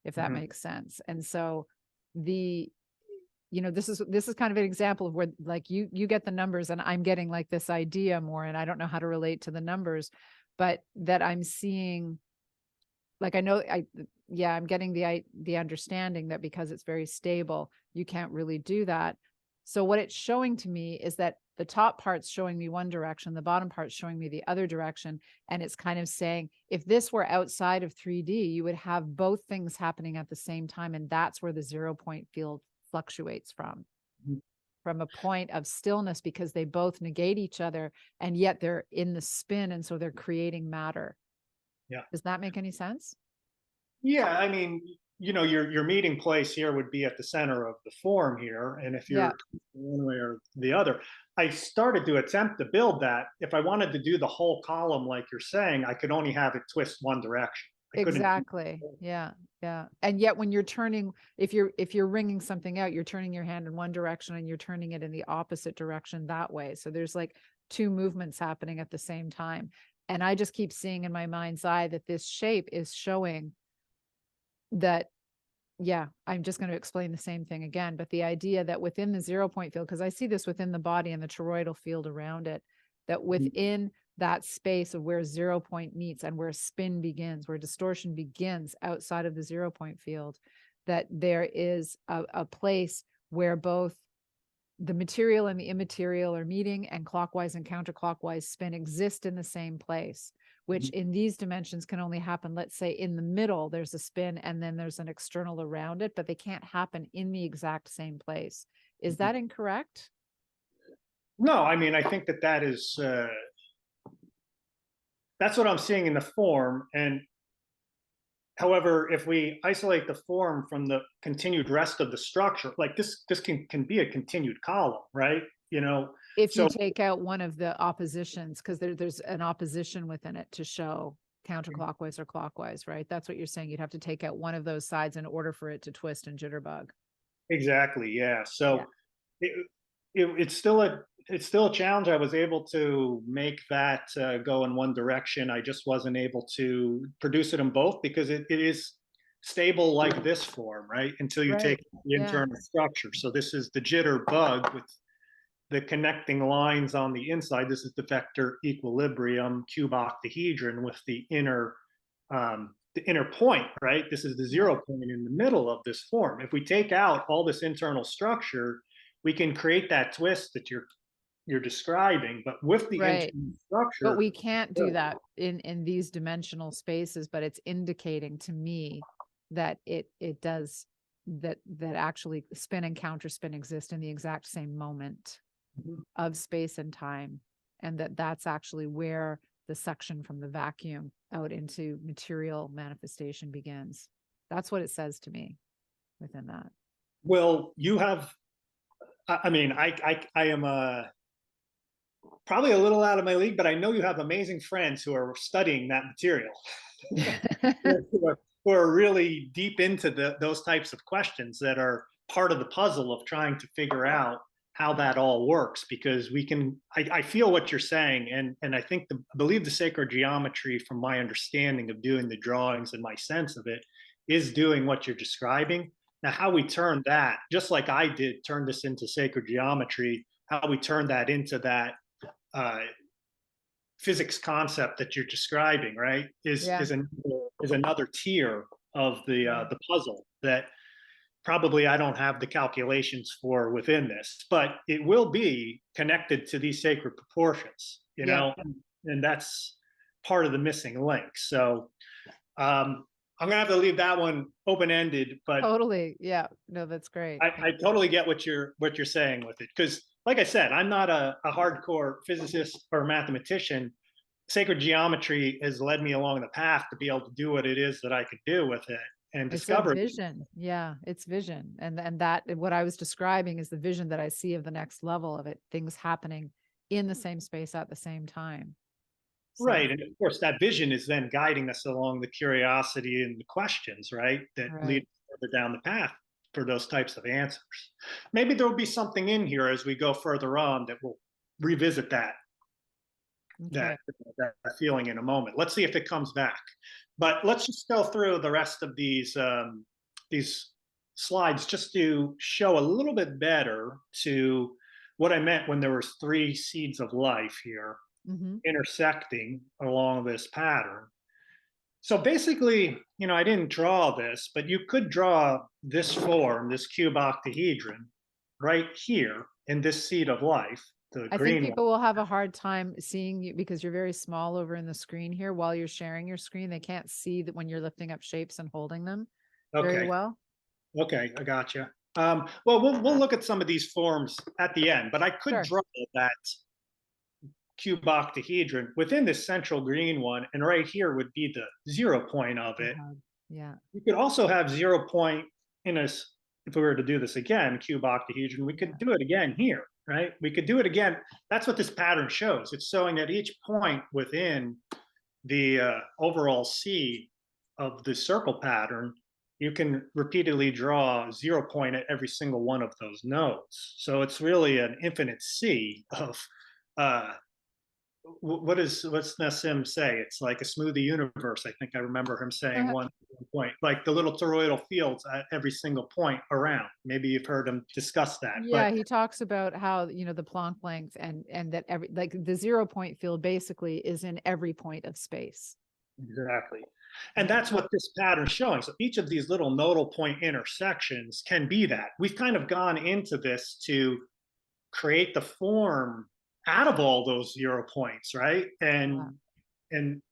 S1: if that makes sense. And so this is kind of an example of where you get the numbers and I'm getting like this idea more, and I don't know how to relate to the numbers, but that I'm seeing, like, I'm getting the understanding that because it's very stable, you can't really do that. So what it's showing to me is that the top part's showing me one direction, the bottom part's showing me the other direction. And it's kind of saying, if this were outside of 3D, you would have both things happening at the same time. And that's where the 0 point field fluctuates from a point of stillness, because they both negate each other and yet they're in the spin. And so they're creating matter.
S2: Yeah.
S1: Does that make any sense?
S2: Yeah, I mean, your meeting place here would be at the center of the form here, and if you're one way or the other, I started to attempt to build that. If I wanted to do the whole column like you're saying, I could only have it twist one direction. I couldn't.
S1: Exactly. Yeah. Yeah. And yet when you're turning, if you're wringing something out, you're turning your hand in one direction and you're turning it in the opposite direction that way. So there's like two movements happening at the same time. And I just keep seeing in my mind's eye that this shape is showing that, yeah, I'm just going to explain the same thing again, but the idea that within the 0 point field, because I see this within the body and the toroidal field around it, that within that space of where 0 point meets and where spin begins, where distortion begins outside of the 0 point field, that there is a place where both the material and the immaterial are meeting, and clockwise and counterclockwise spin exist in the same place, which in these dimensions can only happen, let's say in the middle, there's a spin and then there's an external around it, but they can't happen in the exact same place. Is that incorrect?
S2: No, I mean, I think that that's what I'm seeing in the form. And however, if we isolate the form from the continued rest of the structure, like this can be a continued column, right? You know,
S1: If you
S2: so
S1: take out one of the oppositions, because there's an opposition within it to show counterclockwise or clockwise, right? That's what you're saying. You'd have to take out one of those sides in order for it to twist and jitterbug.
S2: exactly, yeah.
S1: Yeah.
S2: So it, it's still a challenge. I was able to make that go in one direction. I just wasn't able to produce it in both because it is stable like this form, right? Until you take
S1: Right.
S2: the
S1: Yeah.
S2: internal structure. So this is the jitter bug with the connecting lines on the inside. This is the vector equilibrium cube octahedron with the inner point, right? This is the 0 point in the middle of this form. If we take out all this internal structure, we can create that twist that you're describing, but with the
S1: Right.
S2: internal
S1: But
S2: structure.
S1: we can't do that in these dimensional spaces, but it's indicating to me that it does, that actually spin and counterspin exist in the exact same moment of space and time, and that's actually where the suction from the vacuum out into material manifestation begins. That's what it says to me within that.
S2: Well, you have, I mean, I am probably a little out of my league, but I know you have amazing friends who are studying that material. Who are really deep into those types of questions that are part of the puzzle of trying to figure out how that all works. Because I feel what you're saying, and I believe the sacred geometry, from my understanding of doing the drawings and my sense of it, is doing what you're describing. Now, how we turn that, just like I did, turn this into sacred geometry, how we turn that into that uh, physics concept that you're describing, right, is
S1: Yeah.
S2: is another tier of the puzzle that probably I don't have the calculations for within this, but it will be connected to these sacred proportions,
S1: Yeah.
S2: and that's part of the missing link. So I'm gonna have to leave that one open ended, but
S1: Totally. Yeah. No, that's great.
S2: I totally get what you're saying with it, because like I said, I'm not a hardcore physicist or mathematician. Sacred geometry has led me along the path to be able to do what it is that I could do with it and
S1: It's a
S2: discover.
S1: vision. Yeah, it's vision. And that, what I was describing is the vision that I see of the next level of it, things happening in the same space at the same time. So,
S2: Right. And of course, that vision is then guiding us along the curiosity and the questions, right, that lead
S1: right.
S2: further down the path for those types of answers. Maybe there will be something in here as we go further on that will revisit
S1: Okay.
S2: that feeling in a moment. Let's see if it comes back. But let's just go through the rest of these slides just to show a little bit better to what I meant when there was three seeds of life here
S1: Mm-hmm.
S2: intersecting along this pattern. So basically, I didn't draw this, but you could draw this form, this cube octahedron, right here in this seed of life, the
S1: I think
S2: green one.
S1: people will have a hard time seeing you because you're very small over in the screen here while you're sharing your screen. They can't see that when you're lifting up shapes and holding them very
S2: Okay,
S1: well.
S2: okay, I gotcha. Well, we'll look at some of these forms at the end, but I could
S1: Sure.
S2: draw that cube octahedron within this central green one, and right here would be the 0 point of it.
S1: Yeah.
S2: You could also have 0 point in us. If we were to do this again, cube octahedron, we could do it again here, right? We could do it again. That's what this pattern shows. It's showing at each point within the overall seed, of the circle pattern, you can repeatedly draw 0 point at every single one of those nodes. So it's really an infinite sea of uh, what's Nassim say? It's like a smoothie universe. I think I remember him saying one point, like the little toroidal fields at every single point around. Maybe you've heard him discuss that.
S1: Yeah,
S2: But
S1: he talks about how, the Planck length and that every like the 0 point field basically is in every point of space.
S2: exactly. And that's what this pattern's showing. So each of these little nodal point intersections can be that. We've kind of gone into this to create the form out of all those 0 points, right?
S1: Yeah.
S2: And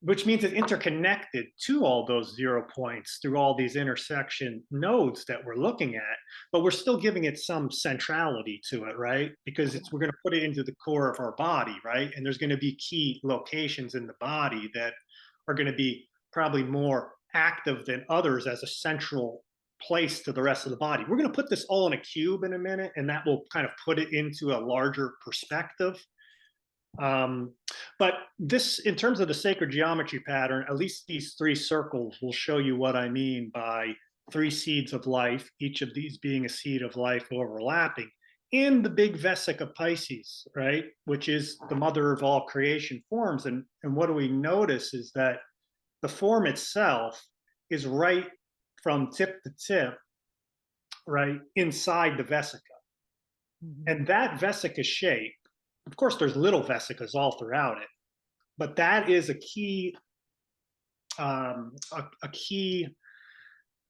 S2: which means it's interconnected to all those 0 points through all these intersection nodes that we're looking at, but we're still giving it some centrality to it, right? Because we're going to put it into the core of our body, right? And there's going to be key locations in the body that are going to be probably more active than others as a central place to the rest of the body. We're going to put this all in a cube in a minute, and that will kind of put it into a larger perspective. But this, in terms of the sacred geometry pattern, at least these three circles will show you what I mean by three seeds of life, each of these being a seed of life overlapping in the big vesica Pisces, right? Which is the mother of all creation forms. And what do we notice is that the form itself is right from tip to tip, right inside the vesica.
S1: Mhm.
S2: And that vesica shape, of course, there's little vesicas all throughout it, but that is a key a key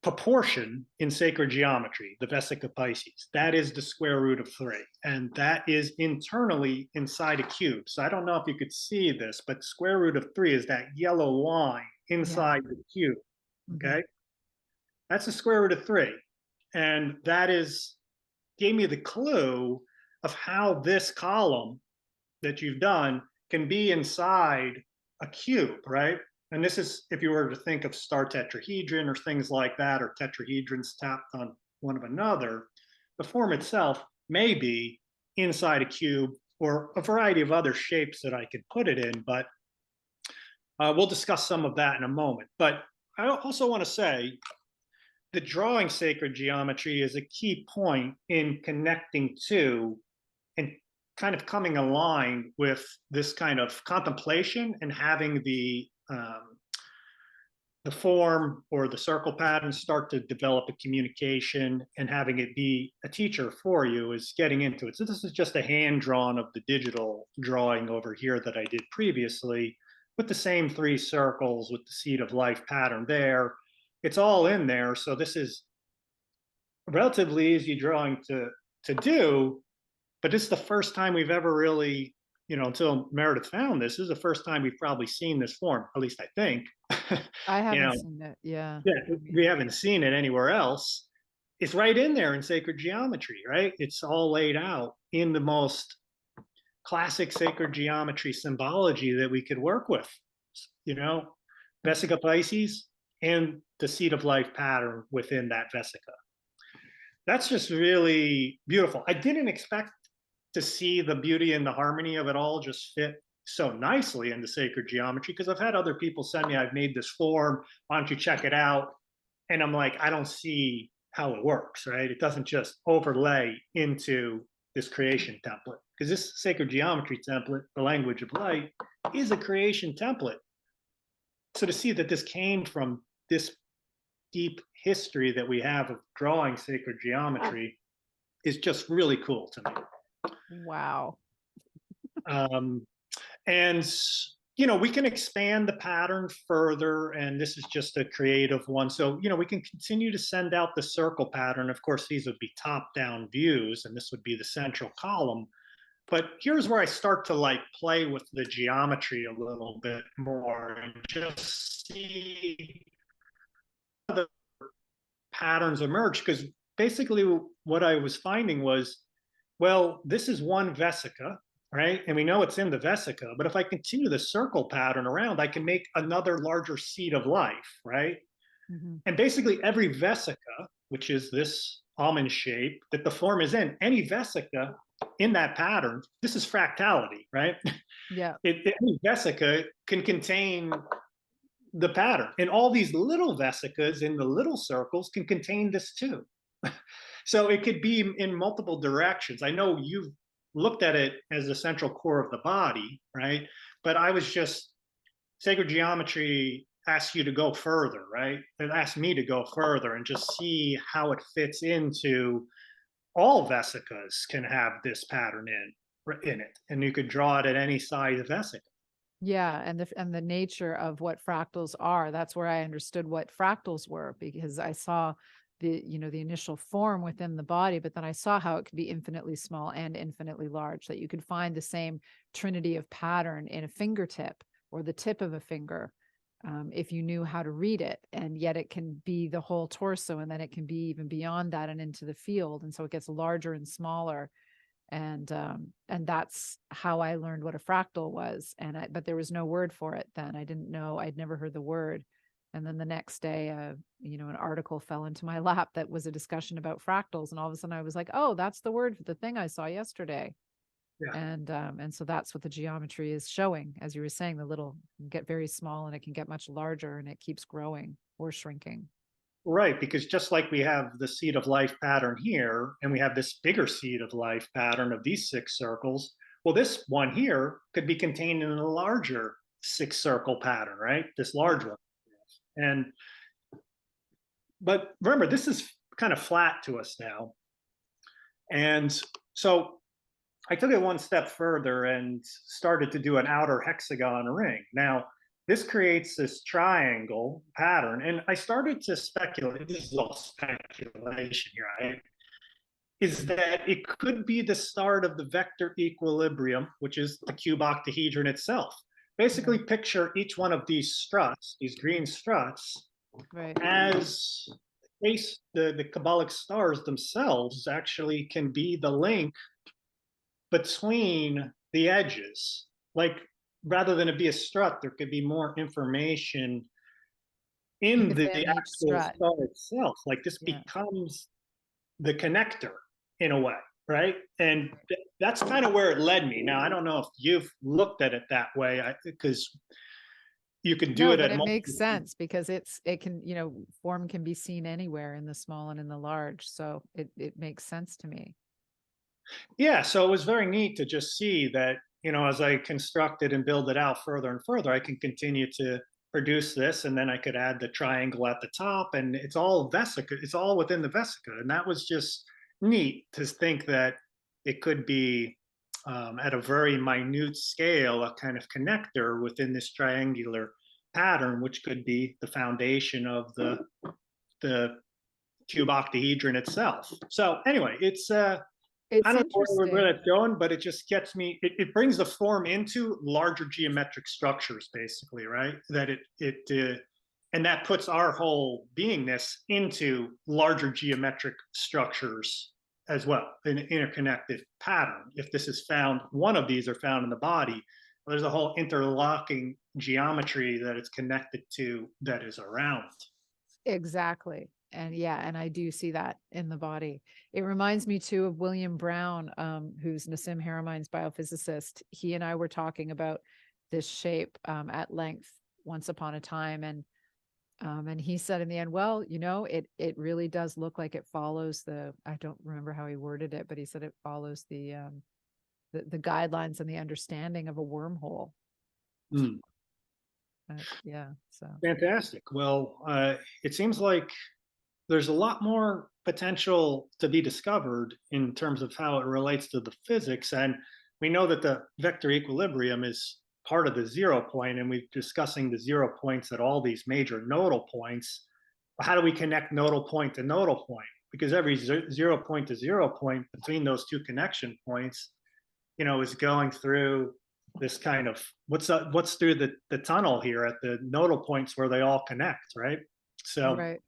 S2: proportion in sacred geometry, the vesica Pisces. That is the square root of 3, and that is internally inside a cube. So I don't know if you could see this, but square root of 3 is that yellow line
S1: Yeah.
S2: inside the cube.
S1: Mhm.
S2: Okay, that's the square root of 3, and that is gave me the clue of how this column that you've done can be inside a cube, right? And this is if you were to think of star tetrahedron or things like that, or tetrahedrons tapped on one of another, the form itself may be inside a cube or a variety of other shapes that I could put it in, but we'll discuss some of that in a moment. But I also want to say that drawing sacred geometry is a key point in connecting to and kind of coming aligned with this kind of contemplation and having the form or the circle pattern start to develop a communication and having it be a teacher for you is getting into it. So this is just a hand drawn of the digital drawing over here that I did previously with the same 3 circles with the seed of life pattern there. It's all in there. So this is relatively easy drawing to do, but this is the first time we've ever really, until Meredith found this is the first time we've probably seen this form, at least I think.
S1: I
S2: you
S1: haven't
S2: know,
S1: seen it. Yeah.
S2: yeah,
S1: I mean,
S2: we haven't seen it anywhere else. It's right in there in sacred geometry, right? It's all laid out in the most classic sacred geometry symbology that we could work with, you know, Vesica Pisces and the seed of life pattern within that Vesica. That's just really beautiful. I didn't expect to see the beauty and the harmony of it all just fit so nicely into sacred geometry, because I've had other people send me, I've made this form, why don't you check it out? And I'm like, I don't see how it works, right? It doesn't just overlay into this creation template, because this sacred geometry template, the language of light, is a creation template. So to see that this came from this deep history that we have of drawing sacred geometry is just really cool to me.
S1: wow.
S2: Um, and we can expand the pattern further, and this is just a creative one. So we can continue to send out the circle pattern. Of course, these would be top down views, and this would be the central column. But here's where I start to like play with the geometry a little bit more and just see the patterns emerge, because basically what I was finding was, well, this is one vesica, right? And we know it's in the vesica, but if I continue the circle pattern around, I can make another larger seed of life, right?
S1: Mm-hmm.
S2: And basically every vesica, which is this almond shape that the form is in, any vesica in that pattern, this is fractality, right?
S1: Yeah.
S2: Any vesica can contain the pattern. And all these little vesicas in the little circles can contain this too. So it could be in multiple directions. I know you've looked at it as the central core of the body, right? But I was just, sacred geometry asks you to go further, right? It asked me to go further and just see how it fits into all vesicas can have this pattern in it, and you could draw it at any size vesica.
S1: Yeah, and the nature of what fractals are. That's where I understood what fractals were, because I saw the initial form within the body, but then I saw how it could be infinitely small and infinitely large, that you could find the same trinity of pattern in a fingertip or the tip of a finger, if you knew how to read it. And yet it can be the whole torso, and then it can be even beyond that and into the field. And so it gets larger and smaller. And that's how I learned what a fractal was. But there was no word for it then. I didn't know. I'd never heard the word. And then the next day, an article fell into my lap that was a discussion about fractals, and all of a sudden I was like, oh, that's the word for the thing I saw yesterday.
S2: Yeah.
S1: And so that's what the geometry is showing. As you were saying, the little get very small and it can get much larger, and it keeps growing or shrinking.
S2: Right, because just like we have the seed of life pattern here, and we have this bigger seed of life pattern of these six circles, well, this one here could be contained in a larger six circle pattern, right? This large one. And but remember, this is kind of flat to us now. And so I took it one step further and started to do an outer hexagon ring. Now, this creates this triangle pattern, and I started to speculate. This is all speculation here, right? Is that it could be the start of the vector equilibrium, which is the cube octahedron itself. Basically, picture each one of these struts, these green struts,
S1: Right.
S2: as the Kabbalic stars themselves actually can be the link between the edges. Like, rather than it be a strut, there could be more information in the
S1: Within each
S2: actual
S1: strut.
S2: star itself. Like, this
S1: Yeah.
S2: becomes the connector in a way, right? And that's kind of where it led me. Now, I don't know if you've looked at it that way, because you can do
S1: No,
S2: it
S1: but
S2: at
S1: it
S2: multiple.
S1: makes sense because it can, form can be seen anywhere in the small and in the large. So it makes sense to me.
S2: Yeah, so it was very neat to just see that, as I construct it and build it out further and further, I can continue to produce this, and then I could add the triangle at the top, and it's all vesica, it's all within the vesica. And that was just neat to think that it could be, at a very minute scale, a kind of connector within this triangular pattern, which could be the foundation of the cube octahedron itself. So anyway, I
S1: It's
S2: don't know where
S1: interesting.
S2: that's going, but it just gets me. It brings the form into larger geometric structures, basically, right? And that puts our whole beingness into larger geometric structures as well, an interconnected pattern. If this is found, one of these are found in the body, there's a whole interlocking geometry that it's connected to that is around.
S1: Exactly. And yeah, and I do see that in the body. It reminds me too of William Brown, who's Nassim Haramine's biophysicist. He and I were talking about this shape at length once upon a time, and he said in the end, well, it really does look like it follows I don't remember how he worded it, but he said it follows the guidelines and the understanding of a wormhole.
S2: Mm.
S1: Yeah, so
S2: Fantastic. Well, it seems like there's a lot more potential to be discovered in terms of how it relates to the physics. And we know that the vector equilibrium is part of the 0 point, and we're discussing the 0 points at all these major nodal points. How do we connect nodal point to nodal point? Because every 0 point to 0 point between those two connection points, is going through this kind of what's through the tunnel here at the nodal points where they all connect, right? So
S1: right.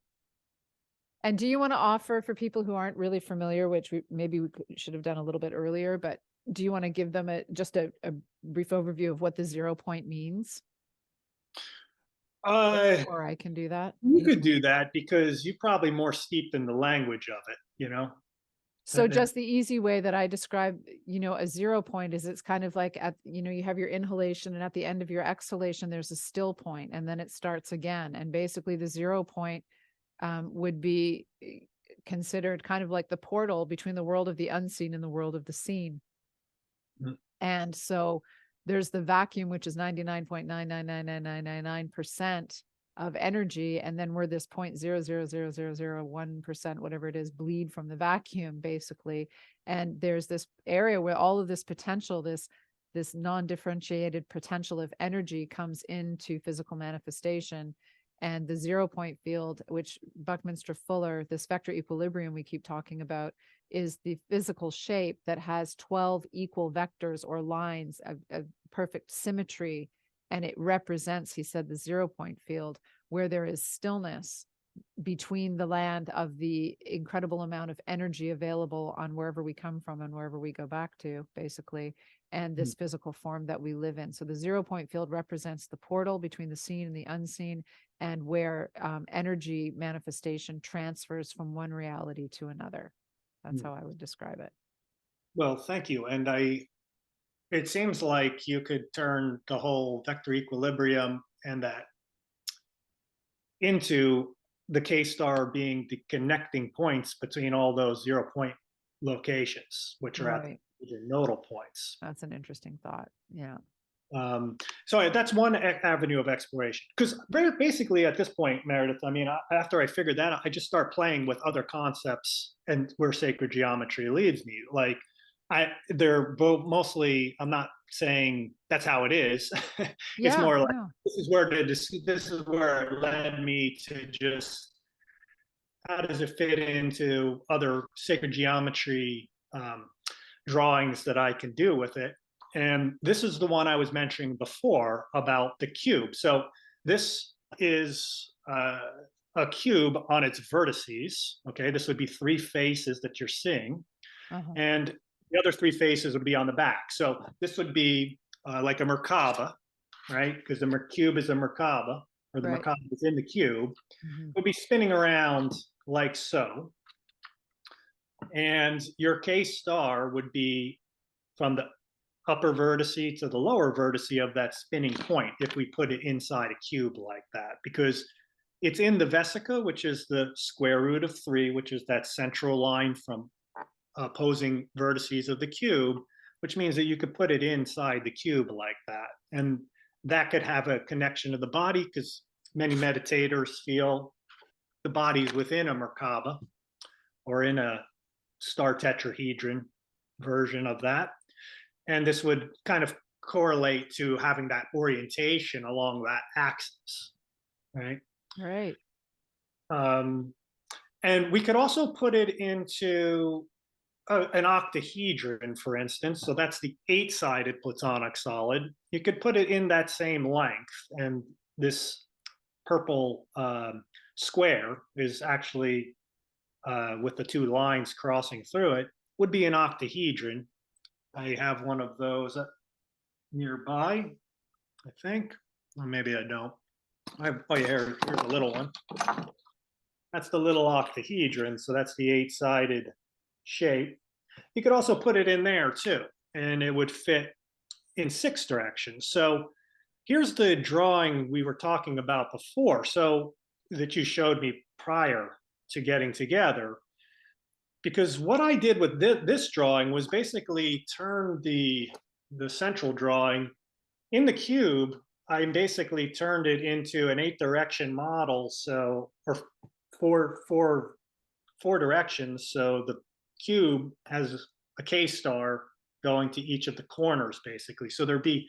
S1: And do you want to offer for people who aren't really familiar, which maybe we should have done a little bit earlier, but do you want to give them just a brief overview of what the 0 point means?
S2: uh,
S1: Or I can do that.
S2: you
S1: Either
S2: could
S1: way.
S2: do that because you're probably more steeped in the language of it,
S1: So just the easy way that I describe, a 0 point is it's kind of like you have your inhalation, and at the end of your exhalation, there's a still point, and then it starts again. And basically the 0 point would be considered kind of like the portal between the world of the unseen and the world of the seen.
S2: Mhm.
S1: And so there's the vacuum, which is 99.9999999% of energy. And then we're this 0.000001%, whatever it is, bleed from the vacuum, basically. And there's this area where all of this potential, this non-differentiated potential of energy comes into physical manifestation. And the 0 point field, which Buckminster Fuller, this vector equilibrium we keep talking about, is the physical shape that has 12 equal vectors or lines of perfect symmetry. And it represents, he said, the 0 point field, where there is stillness between the land of the incredible amount of energy available on wherever we come from and wherever we go back to, basically, and this physical form that we live in. So the 0 point field represents the portal between the seen and the unseen, and where energy manifestation transfers from one reality to another. That's how I would describe it.
S2: Well, thank you. And it seems like you could turn the whole vector equilibrium and that into the K star being the connecting points between all those 0 point locations, which are at
S1: Right.
S2: the nodal points.
S1: That's an interesting thought. Yeah.
S2: So that's one avenue of exploration. Because very basically at this point, Meredith, I mean, after I figured that out, I just start playing with other concepts and where sacred geometry leads me. Like, they're both mostly. I'm not saying that's how it is. It's
S1: Yeah.
S2: more like
S1: No.
S2: this is where it led me to just how does it fit into other sacred geometry drawings that I can do with it. And this is the one I was mentioning before about the cube. So this is a cube on its vertices. Okay, this would be three faces that you're seeing.
S1: Uh-huh.
S2: And the other three faces would be on the back. So this would be like a Merkaba, right? Because the cube is a Merkaba, or the
S1: Right.
S2: Merkaba is in the cube.
S1: Mm-hmm.
S2: It would be spinning around like so. And your K star would be from the upper vertice to the lower vertice of that spinning point if we put it inside a cube like that, because it's in the vesica, which is the square root of 3, which is that central line from opposing vertices of the cube, which means that you could put it inside the cube like that. And that could have a connection to the body, because many meditators feel the body's within a Merkaba or in a star tetrahedron version of that. And this would kind of correlate to having that orientation along that axis, right?
S1: Right.
S2: And we could also put it into an octahedron, for instance. So that's the 8-sided platonic solid. You could put it in that same length. And this purple square is actually, with the two lines crossing through it, would be an octahedron. I have one of those nearby, I think. Or maybe I don't. Oh, yeah, here's a little one. That's the little octahedron. So that's the 8-sided shape. You could also put it in there too, and it would fit in 6 directions. So here's the drawing we were talking about before, so that you showed me prior to getting together. Because what I did with this drawing was basically turn the central drawing in the cube. I basically turned it into an 8-direction model, so or four directions. So the cube has a K star going to each of the corners, basically. So there'd be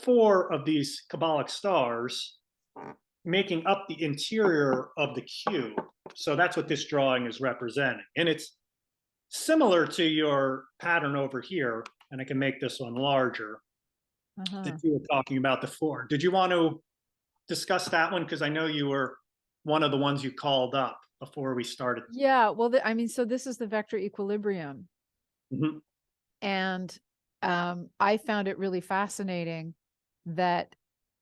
S2: 4 of these Kabbalic stars making up the interior of the cube. So that's what this drawing is representing. And it's similar to your pattern over here. And I can make this one larger, that you were talking about before. Did you want to discuss that one? Because I know you were one of the ones you called up before we started.
S1: Yeah. Well, I mean, so this is the vector equilibrium.
S2: Mhm.
S1: And I found it really fascinating that,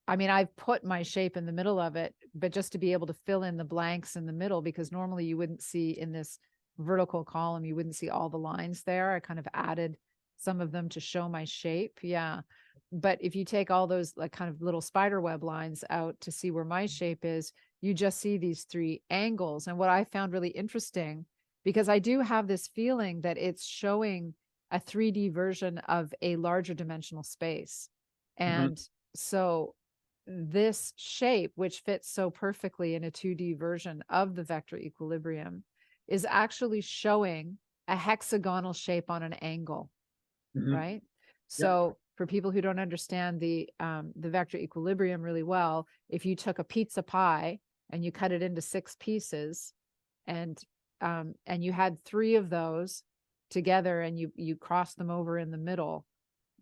S1: I mean, I've put my shape in the middle of it, but just to be able to fill in the blanks in the middle, because normally you wouldn't see in this vertical column, you wouldn't see all the lines there. I kind of added some of them to show my shape. Yeah. But if you take all those like kind of little spider web lines out to see where my shape is, you just see these three angles. And what I found really interesting, because I do have this feeling that it's showing a 3D version of a larger dimensional space.
S2: Mhm.
S1: And so this shape, which fits so perfectly in a 2D version of the vector equilibrium, is actually showing a hexagonal shape on an angle,
S2: Mhm.
S1: right?
S2: Yep.
S1: So for people who don't understand the vector equilibrium really well, if you took a pizza pie and you cut it into 6 pieces, and you had 3 of those together, and you cross them over in the middle,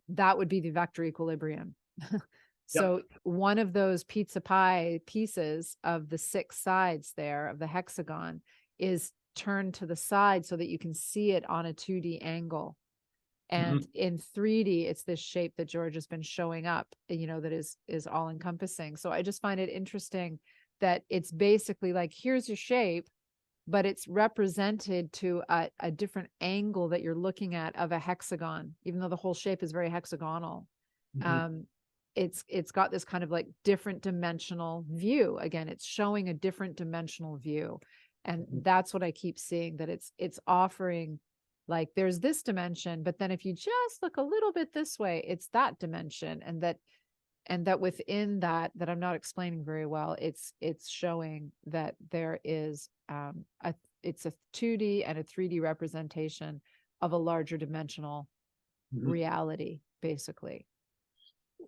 S1: that would be the vector equilibrium.
S2: Yep.
S1: So one of those pizza pie pieces of the 6 sides there of the hexagon is turned to the side so that you can see it on a 2D angle. And
S2: Mhm.
S1: in 3D, it's this shape that George has been showing up, that is all encompassing. So I just find it interesting that it's basically like, here's your shape, but it's represented to a different angle that you're looking at of a hexagon, even though the whole shape is very hexagonal.
S2: Mhm.
S1: Um, it's got this kind of like different dimensional view. Again, it's showing a different dimensional view. And
S2: Mhm.
S1: that's what I keep seeing, that it's offering, like, there's this dimension, but then if you just look a little bit this way, it's that dimension. And that within that I'm not explaining very well, it's showing that there is it's a 2D and a 3D representation of a larger dimensional
S2: Mhm.
S1: reality, basically,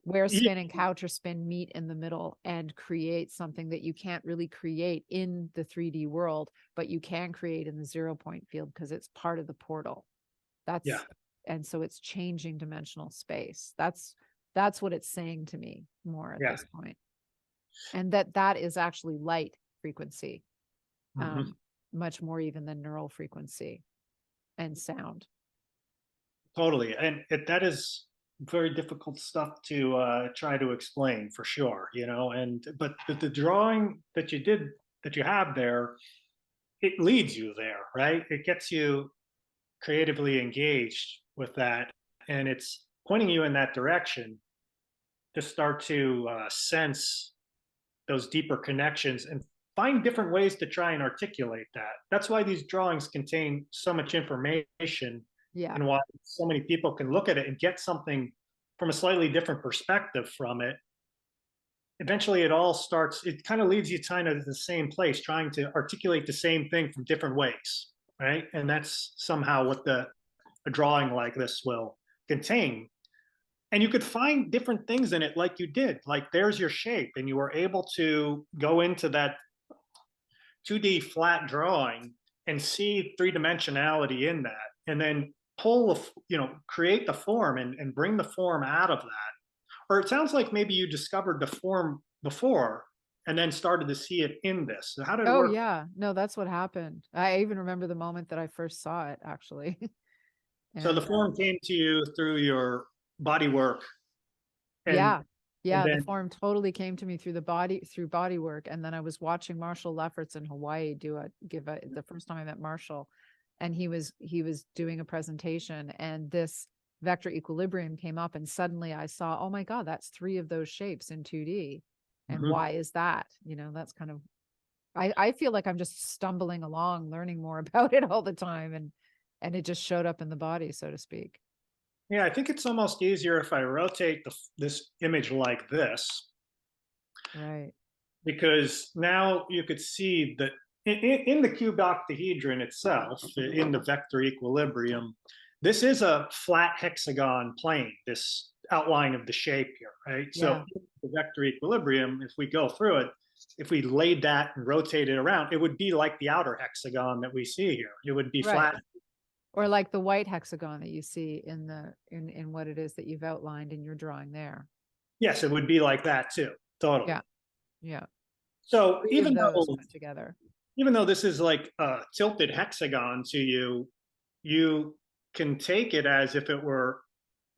S1: where
S2: Yeah.
S1: spin and counter spin meet in the middle and create something that you can't really create in the 3D world, but you can create in the 0 point field because it's part of the portal.
S2: Yeah.
S1: That's And so it's changing dimensional space. That's what it's saying to me more at
S2: Yeah.
S1: this point. And that is actually light frequency,
S2: Mhm.
S1: um, much more even than neural frequency and sound.
S2: Totally. And that is very difficult stuff to try to explain for sure, and but the drawing that you did, that you have there, it leads you there, right? It gets you creatively engaged with that, and it's pointing you in that direction to start to sense those deeper connections and find different ways to try and articulate that. That's why these drawings contain so much information,
S1: Yeah.
S2: and why so many people can look at it and get something from a slightly different perspective from it. Eventually, it kind of leads you kind of to the same place, trying to articulate the same thing from different ways, right? And that's somehow what a drawing like this will contain. And you could find different things in it, like you did. Like, there's your shape, and you were able to go into that 2D flat drawing and see three dimensionality in that, and then create the form, and bring the form out of that. Or it sounds like maybe you discovered the form before and then started to see it in this. So how did it
S1: Oh
S2: work?
S1: yeah. No, that's what happened. I even remember the moment that I first saw it, actually.
S2: So the
S1: And
S2: form came to you through your body work, and
S1: yeah.
S2: and
S1: Yeah, the
S2: then
S1: form totally came to me through body work. And then I was watching Marshall Lefferts in Hawaii the first time I met Marshall, and he was doing a presentation, and this vector equilibrium came up, and suddenly I saw, oh my God, that's 3 of those shapes in 2D. And
S2: Mhm.
S1: why is that? That's kind of, I feel like I'm just stumbling along, learning more about it all the time, and it just showed up in the body, so to speak.
S2: Yeah, I think it's almost easier if I rotate this image like this,
S1: Right.
S2: because now you could see that in the cube octahedron itself, in the vector equilibrium, this is a flat hexagon plane, this outline of the shape here, right? So
S1: Yeah.
S2: the vector equilibrium, if we go through it, if we laid that and rotate it around, it would be like the outer hexagon that we see here. It would be
S1: Right.
S2: flat.
S1: Or like the white hexagon that you see in what it is that you've outlined in your drawing there.
S2: Yes, it would be like that too. Totally.
S1: Yeah. Yeah.
S2: So
S1: 3 of those put together.
S2: even though this is like a tilted hexagon to you, you can take it as if it were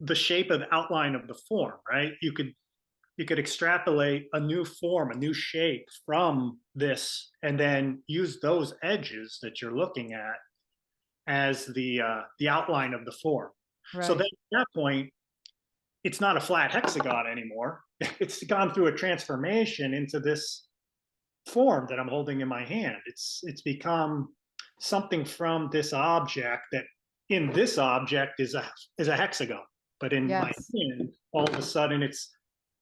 S2: the shape of the outline of the form, right? You could extrapolate a new form, a new shape from this, and then use those edges that you're looking at as the outline of the form. So then
S1: Right.
S2: at that point, it's not a flat hexagon anymore. It's gone through a transformation into this form that I'm holding in my hand. It's become something from this object that in this object is a hexagon, but in my
S1: Yes.
S2: hand, all of a sudden it's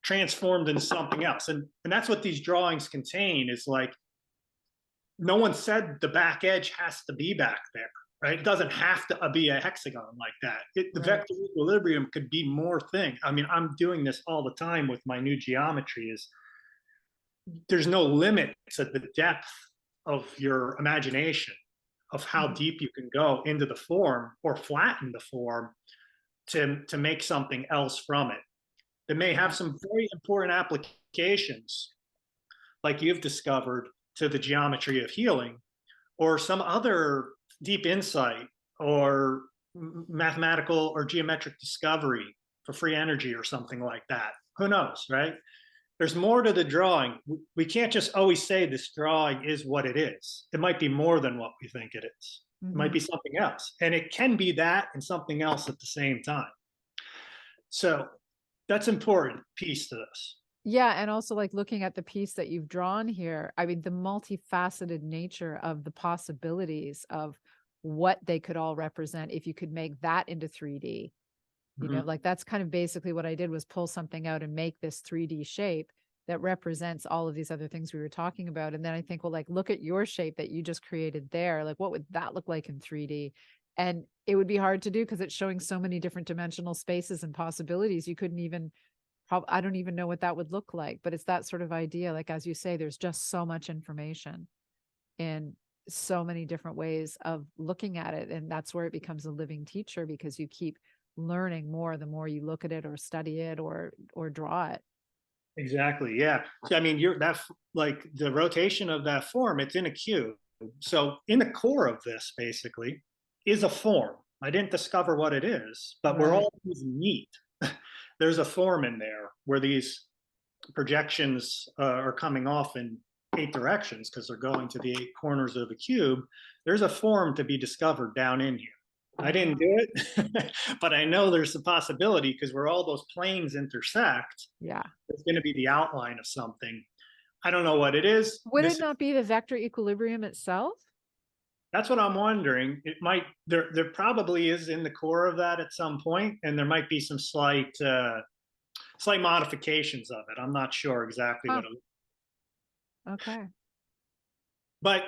S2: transformed into something else. And that's what these drawings contain is like no one said the back edge has to be back there, right? It doesn't have to be a hexagon like that. The
S1: Right.
S2: vector equilibrium could be more thing. I mean, I'm doing this all the time with my new geometry is there's no limit to the depth of your imagination of how
S1: Mhm.
S2: deep you can go into the form or flatten the form to make something else from it that may have some
S1: Yes.
S2: very important applications like you've discovered to the geometry of healing or some other deep insight or mathematical or geometric discovery for free energy or something like that. Who knows, right? There's more to the drawing. We can't just always say this drawing is what it is. It might be more than what we think it is. It might
S1: Hmm.
S2: be something else. And it can be that and something else at the same time. So that's an important piece to this.
S1: Yeah, and also like looking at the piece that you've drawn here, I mean, the multifaceted nature of the possibilities of what they could all represent if you could make that into 3D.
S2: Mhm.
S1: Like that's kind of basically what I did was pull something out and make this 3D shape that represents all of these other things we were talking about. And then I think, well, like, look at your shape that you just created there. Like, what would that look like in 3D? And it would be hard to do because it's showing so many different dimensional spaces and possibilities. You couldn't even, I don't even know what that would look like, but it's that sort of idea. Like, as you say, there's just so much information in so many different ways of looking at it. And that's where it becomes a living teacher because you keep learning more the more you look at it or study it or draw it.
S2: Exactly. Yeah. So, I mean, you're that like the rotation of that form, it's in a cube. So in the core of this basically is a form. I didn't discover what it is, but we're
S1: Right.
S2: all using neat. There's a form in there where these projections are coming off in 8 directions because they're going to the 8 corners of the cube. There's a form to be discovered down in here. I didn't
S1: Uh-huh.
S2: do it, but I know there's a possibility because where all those planes intersect,
S1: Yeah.
S2: it's going to be the outline of something. I don't know what it is.
S1: Would it not be the vector equilibrium itself?
S2: That's what I'm wondering. It might there probably is in the core of that at some point, and there might be some slight modifications of it. I'm not sure exactly
S1: Huh.
S2: what it,
S1: Okay.
S2: but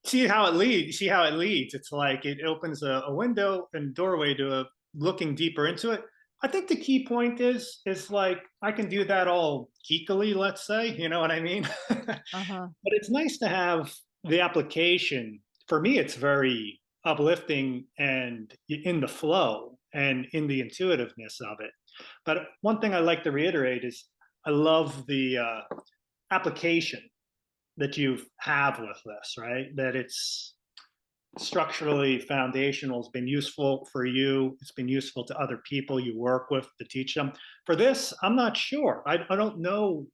S2: see how it leads. See how it leads. It's like it opens a window and doorway to looking deeper into it. I think the key point is like I can do that all geekily, let's say. You know what I mean?
S1: Uh-huh.
S2: But it's nice to have the application. For me, it's very uplifting and in the flow and in the intuitiveness of it. But one thing I like to reiterate is I love the application that you have with this, right? That it's structurally foundational, has been useful for you. It's been useful to other people you work with to teach them. For this, I'm not sure. I don't know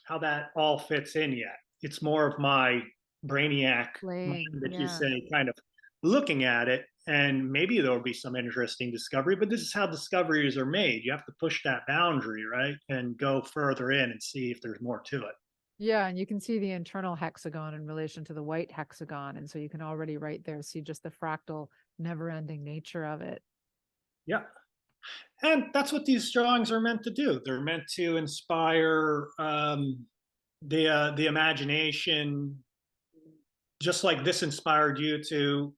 S2: how that all fits in yet. It's more of my brainiac
S1: Playing.
S2: mind that you
S1: Yeah.
S2: say, kind of looking at it, and maybe there'll be some interesting discovery. But this is how discoveries are made. You have to push that boundary, right, and go further in and see if there's more to it.
S1: Yeah, and you can see the internal hexagon in relation to the white hexagon. And so you can already right there see just the fractal, never-ending nature of it.
S2: Yeah, and that's what these drawings are meant to do. They're meant to inspire the imagination, just like this inspired you to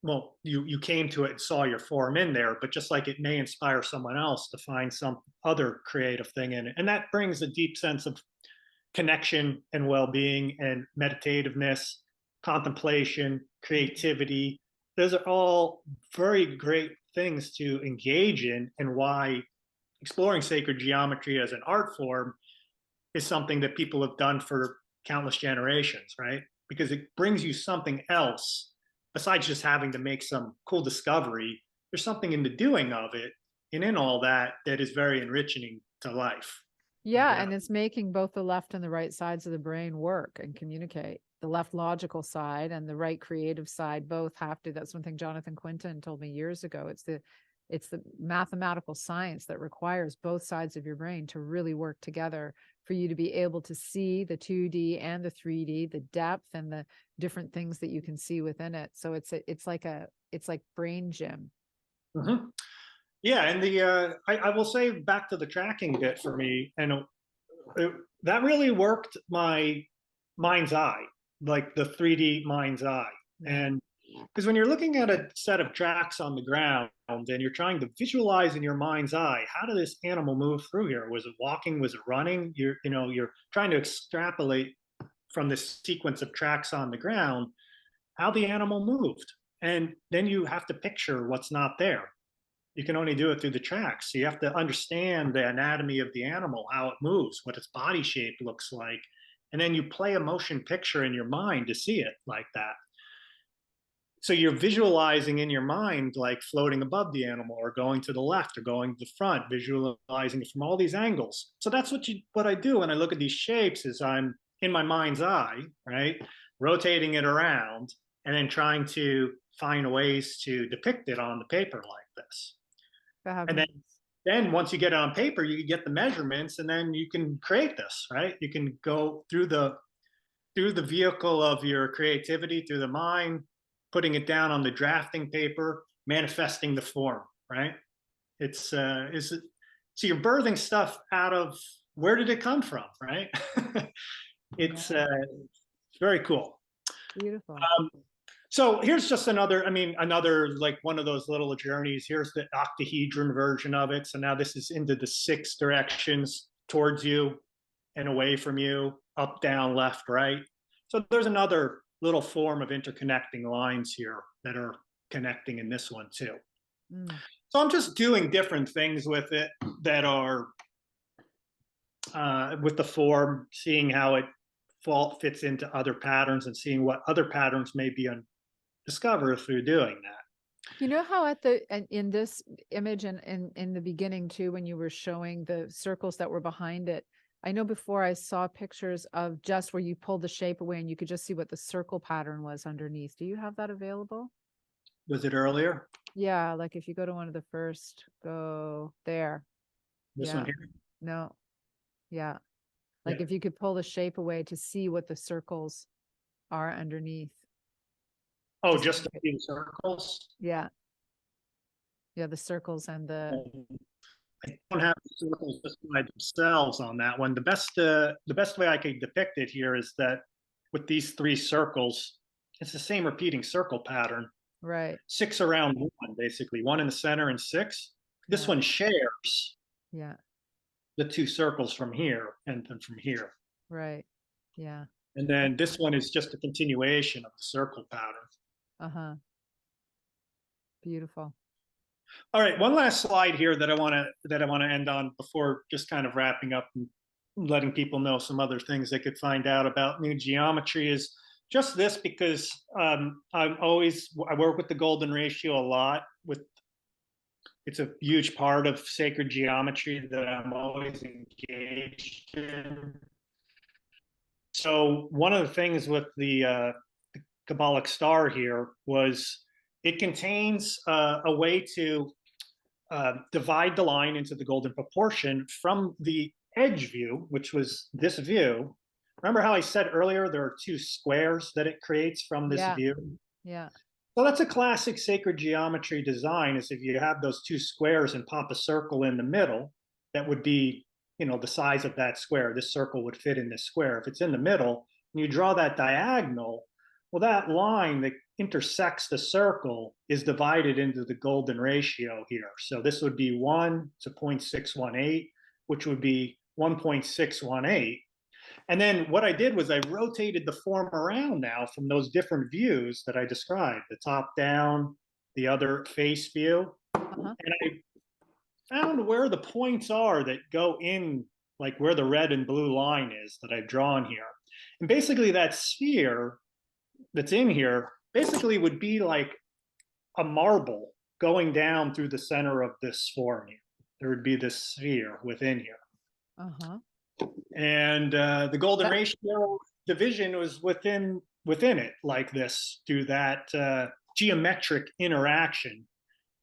S2: well, you came to it and saw your form in there, but just like it may inspire someone else to find some other creative thing in it. And that brings a deep sense of connection and well-being and meditativeness, contemplation, creativity. Those are all very great things to engage in, and why exploring sacred geometry as an art form is something that people have done for countless generations, right? Because it brings you something else besides just having to make some cool discovery. There's something in the doing of it and in all that that is very enriching to life.
S1: Yeah, and it's making both the left and the right sides of the brain work and communicate. the left logical side and the right creative side both have to. That's one thing Jonathan Quinton told me years ago. It's the mathematical science that requires both sides of your brain to really work together for you to be able to see the 2D and the 3D, the depth and the different things that you can see within it. So it's like brain gym.
S2: Mhm. Yeah, and I will say, back to the tracking bit for me, and that really worked my mind's eye, like the 3D mind's eye.
S1: Yeah.
S2: And because when you're looking at a set of tracks on the ground and you're trying to visualize in your mind's eye, how did this animal move through here? Was it walking? Was it running? You're trying to extrapolate from this sequence of tracks on the ground how the animal moved. And then you have to picture what's not there. You can only do it through the tracks. So you have to understand the anatomy of the animal, how it moves, what its body shape looks like. And then you play a motion picture in your mind to see it like that. So you're visualizing in your mind, like floating above the animal or going to the left or going to the front, visualizing it from all these angles. So that's what I do when I look at these shapes is I'm in my mind's eye, right? Rotating it around and then trying to find ways to depict it on the paper like this. And then once you get it on paper, you get the measurements and then you can create this, right? You can go through the vehicle of your creativity, through the mind, putting it down on the drafting paper, manifesting the form, right? So you're birthing stuff out of, where did it come from, right? It's very cool.
S1: Beautiful.
S2: So here's just another like one of those little journeys. Here's the octahedron version of it. So now this is into the 6 directions towards you and away from you, up, down, left, right. So there's another little form of interconnecting lines here that are connecting in this one too. So I'm just doing different things with it that are with the form, seeing how it fits into other patterns and seeing what other patterns may be discovered through doing that.
S1: You know how in this image and in the beginning too, when you were showing the circles that were behind it, I know before I saw pictures of just where you pulled the shape away and you could just see what the circle pattern was underneath. Do you have that available?
S2: Was it earlier?
S1: Yeah, like if you go to one of the first, go there.
S2: This one here?
S1: No. Yeah. Like if you could pull the shape away to see what the circles are underneath.
S2: Oh, just a few circles?
S1: Yeah. Yeah, the circles and the...
S2: I don't have the circles just by themselves on that one. The best way I could depict it here is that with these 3 circles, it's the same repeating circle pattern.
S1: Right.
S2: 6 around 1, basically. 1 in the center and 6. This one shares the 2 circles from here and then from here.
S1: Right. Yeah.
S2: And then this one is just a continuation of the circle pattern.
S1: Beautiful.
S2: All right, one last slide here that I want to end on before just kind of wrapping up and letting people know some other things they could find out about new geometry is just this, because I work with the golden ratio a lot. It's a huge part of sacred geometry that I'm always engaged in. So one of the things with the Kabbalic star here was it contains a way to divide the line into the golden proportion from the edge view, which was this view. Remember how I said earlier there are 2 squares that it creates from this view?
S1: Yeah.
S2: So that's a classic sacred geometry design, is if you have those 2 squares and pop a circle in the middle, that would be, the size of that square. This circle would fit in this square. If it's in the middle, and you draw that diagonal, well, that line that intersects the circle is divided into the golden ratio here. So this would be 1 to 0.618, which would be 1.618. And then what I did was I rotated the form around now from those different views that I described, the top down, the other face view. And I found where the points are that go in, like where the red and blue line is that I've drawn here. And basically that sphere that's in here basically would be like a marble going down through the center of this form here. There would be this sphere within here. And the golden ratio division was within it like this through that geometric interaction,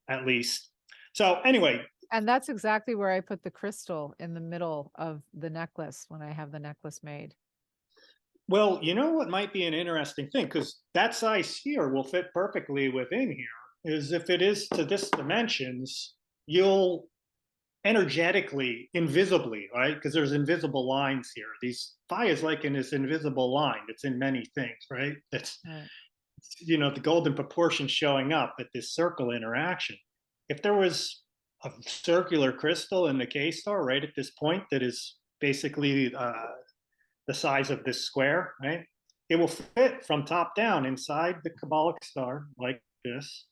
S2: at least. So anyway,
S1: And that's exactly where I put the crystal in the middle of the necklace when I have the necklace made.
S2: well, you know what might be an interesting thing, because that size here will fit perfectly within here, is if it is to this dimensions, you'll energetically, invisibly, right? Because there's invisible lines here. These phi is like in this invisible line. It's in many things, right? That's,
S1: Right.
S2: you know, the golden proportion showing up at this circle interaction. If there was a circular crystal in the K-star right at this point that is basically the size of this square, right? It will fit from top down inside the Kabbalic star like this.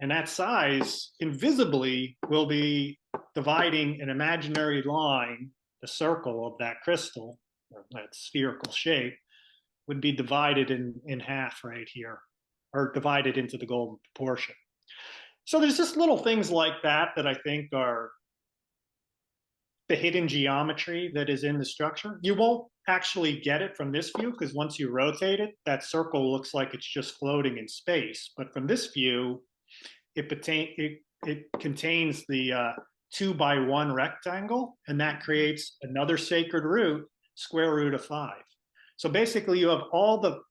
S2: And that size invisibly will be dividing an imaginary line, the circle of that crystal, or that spherical shape, would be divided in half right here, or divided into the golden proportion. So there's just little things like that that I think are the hidden geometry that is in the structure. You won't actually get it from this view because once you rotate it, that circle looks like it's just floating in space. But from this view, it contains the 2 by 1 rectangle, and that creates another sacred root, square root of 5. So basically, you have all the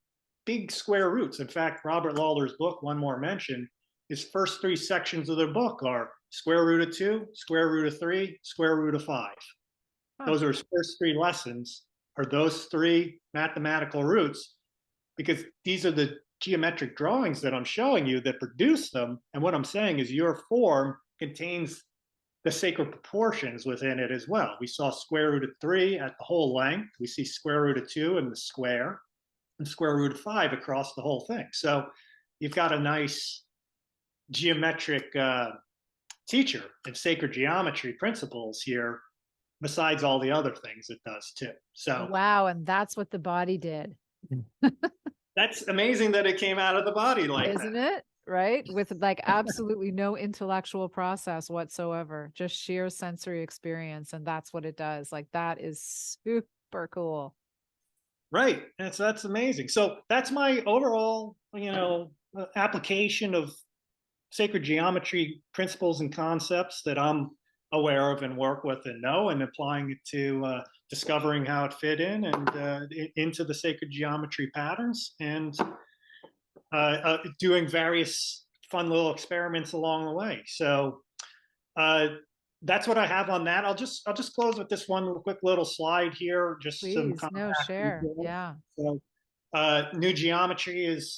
S2: big square roots. In fact, Robert Lawler's book, One More Mention, his first 3 sections of the book are square root of 2, square root of 3, square root of 5.
S1: Huh.
S2: Those are his first 3 lessons, are those 3 mathematical roots, because these are the geometric drawings that I'm showing you that produce them. And what I'm saying is your form contains the sacred proportions within it as well. We saw square root of 3 at the whole length. We see square root of 2 in the square, and square root of 5 across the whole thing. So you've got a nice geometric teacher in sacred geometry principles here, besides all the other things it does too. So
S1: Wow. And that's what the body did.
S2: that's amazing that it came out of the body like
S1: Isn't
S2: that.
S1: it? Right? With like absolutely no intellectual process whatsoever, just sheer sensory experience. And that's what it does. Like that is super cool.
S2: Right. That's amazing. So that's my overall, application of sacred geometry principles and concepts that I'm aware of and work with and know, and applying it to discovering how it fit in and into the sacred geometry patterns, and doing various fun little experiments along the way. So that's what I have on that. I'll just close with this one quick little slide here, just some
S1: Please, no,
S2: contact
S1: share.
S2: details.
S1: Yeah.
S2: So new geometry is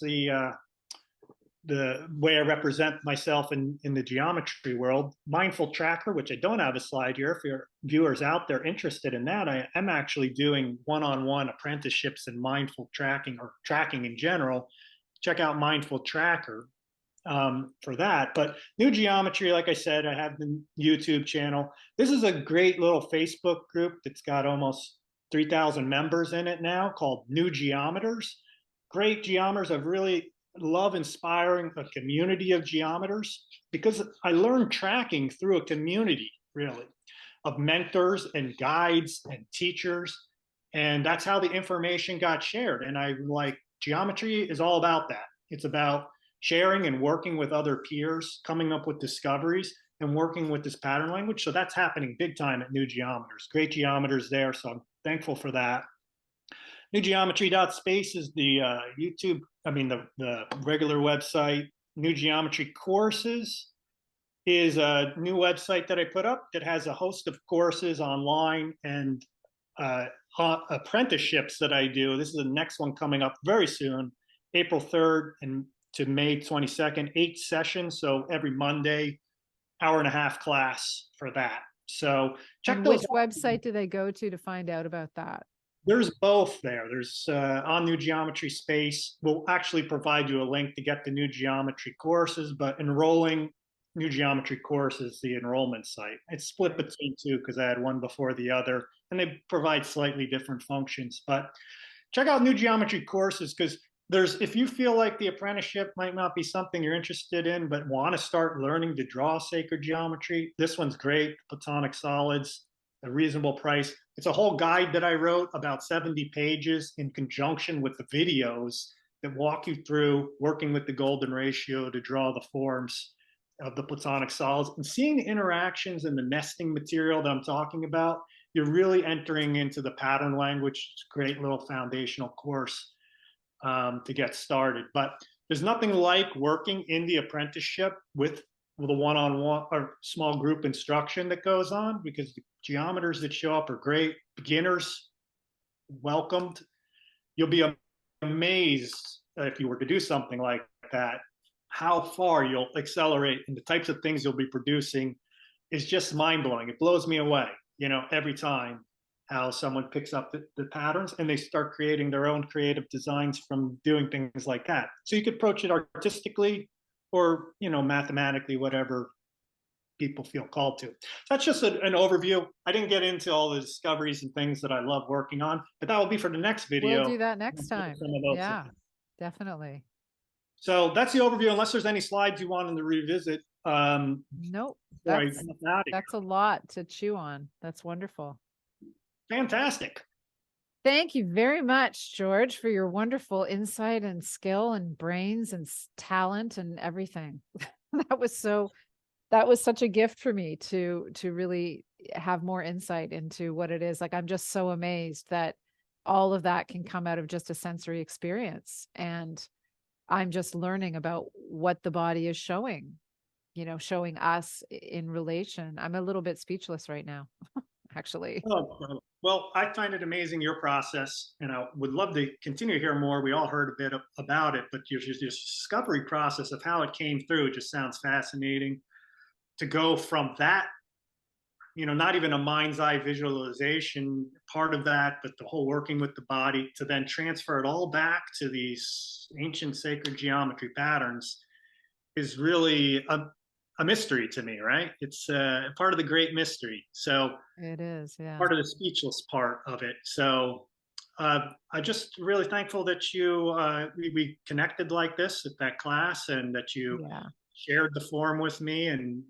S2: the way I represent myself in the geometry world. Mindful Tracker, which I don't have a slide here. If your viewers out there interested in that, I am actually doing one-on-one apprenticeships in mindful tracking or tracking in general. Check out Mindful Tracker for that. But new geometry, like I said, I have the YouTube channel. This is a great little Facebook group that's got almost 3,000 members in it now, called New Geometers. Great geometers. I've really love inspiring a community of geometers, because I learned tracking through a community, really, of mentors and guides and teachers. And that's how the information got shared. And I like, geometry is all about that. It's about sharing and working with other peers, coming up with discoveries and working with this pattern language. So that's happening big time at New Geometers. Great geometers there. So I'm thankful for that. NewGeometry.space is the the regular website. New Geometry Courses is a new website that I put up that has a host of courses online and apprenticeships that I do. This is the next one coming up very soon, April 3rd and to May 22nd, 8 sessions. So every Monday, hour-and-a-half class for that. So check
S1: And
S2: those
S1: which
S2: out.
S1: website do they go to find out about that?
S2: There's both there. There's on New Geometry Space. We'll actually provide you a link to get the New Geometry courses, but enrolling New Geometry courses, the enrollment site. It's split between 2 because I had one before the other, and they provide slightly different functions. But check out New Geometry courses, because if you feel like the apprenticeship might not be something you're interested in, but want to start learning to draw sacred geometry, this one's great. Platonic solids. a reasonable price. It's a whole guide that I wrote, about 70 pages, in conjunction with the videos that walk you through working with the golden ratio to draw the forms of the platonic solids, and seeing the interactions and the nesting material that I'm talking about. You're really entering into the pattern language. It's a great little foundational course to get started. But there's nothing like working in the apprenticeship with a one-on-one or small group instruction that goes on, because the geometers that show up are great. Beginners welcomed. You'll be amazed if you were to do something like that, how far you'll accelerate, and the types of things you'll be producing is just mind-blowing. It blows me away, every time, how someone picks up the patterns and they start creating their own creative designs from doing things like that. So you could approach it artistically or, mathematically, whatever people feel called to. That's just an overview. I didn't get into all the discoveries and things that I love working on, but that will be for the next
S1: We'll
S2: video.
S1: do that next time.
S2: Some of those
S1: Yeah,
S2: things.
S1: definitely.
S2: So that's the overview, unless there's any slides you wanted to revisit.
S1: Nope.
S2: Right,
S1: That's a lot to chew on. That's wonderful.
S2: fantastic.
S1: Thank you very much, George, for your wonderful insight and skill and brains and talent and everything. That was such a gift for me to really have more insight into what it is. Like, I'm just so amazed that all of that can come out of just a sensory experience. And I'm just learning about what the body is showing, showing us in relation. I'm a little bit speechless right now, actually.
S2: Oh, well, I find it amazing, your process, and I would love to continue to hear more. We all heard a bit about it, but your discovery process of how it came through just sounds fascinating. To go from that, not even a mind's eye visualization part of that, but the whole working with the body, to then transfer it all back to these ancient sacred geometry patterns, is really a mystery to me, right? It's part of the great mystery. So
S1: It is, yeah.
S2: part of the speechless part of it. So I'm just really thankful that we connected like this at that class, and that you
S1: Yeah.
S2: shared the forum with me, and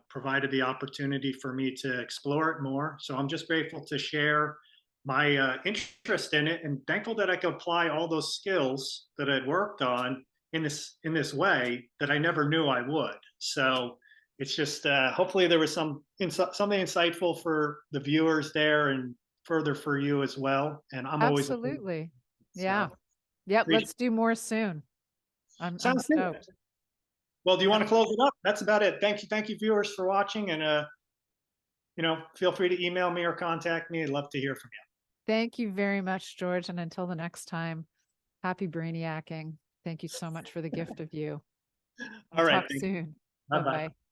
S2: provided the opportunity for me to explore it more. So I'm just grateful to share my interest in it, and thankful that I could apply all those skills that I'd worked on in this way that I never knew I would. So it's just hopefully there was something insightful for the viewers there, and further for you as well. And I'm always
S1: Absolutely. Yeah.
S2: so
S1: Yep. Let's do more soon. I'm
S2: sounds good.
S1: stoked.
S2: Well, do you want to close it up? That's about it. Thank you, viewers, for watching, and feel free to email me or contact me. I'd love to hear from you.
S1: Thank you very much, George. And until the next time, happy brainiacking. Thank you so much for the gift of you.
S2: All
S1: We'll
S2: right.
S1: talk soon.
S2: Bye bye.
S1: Bye-bye.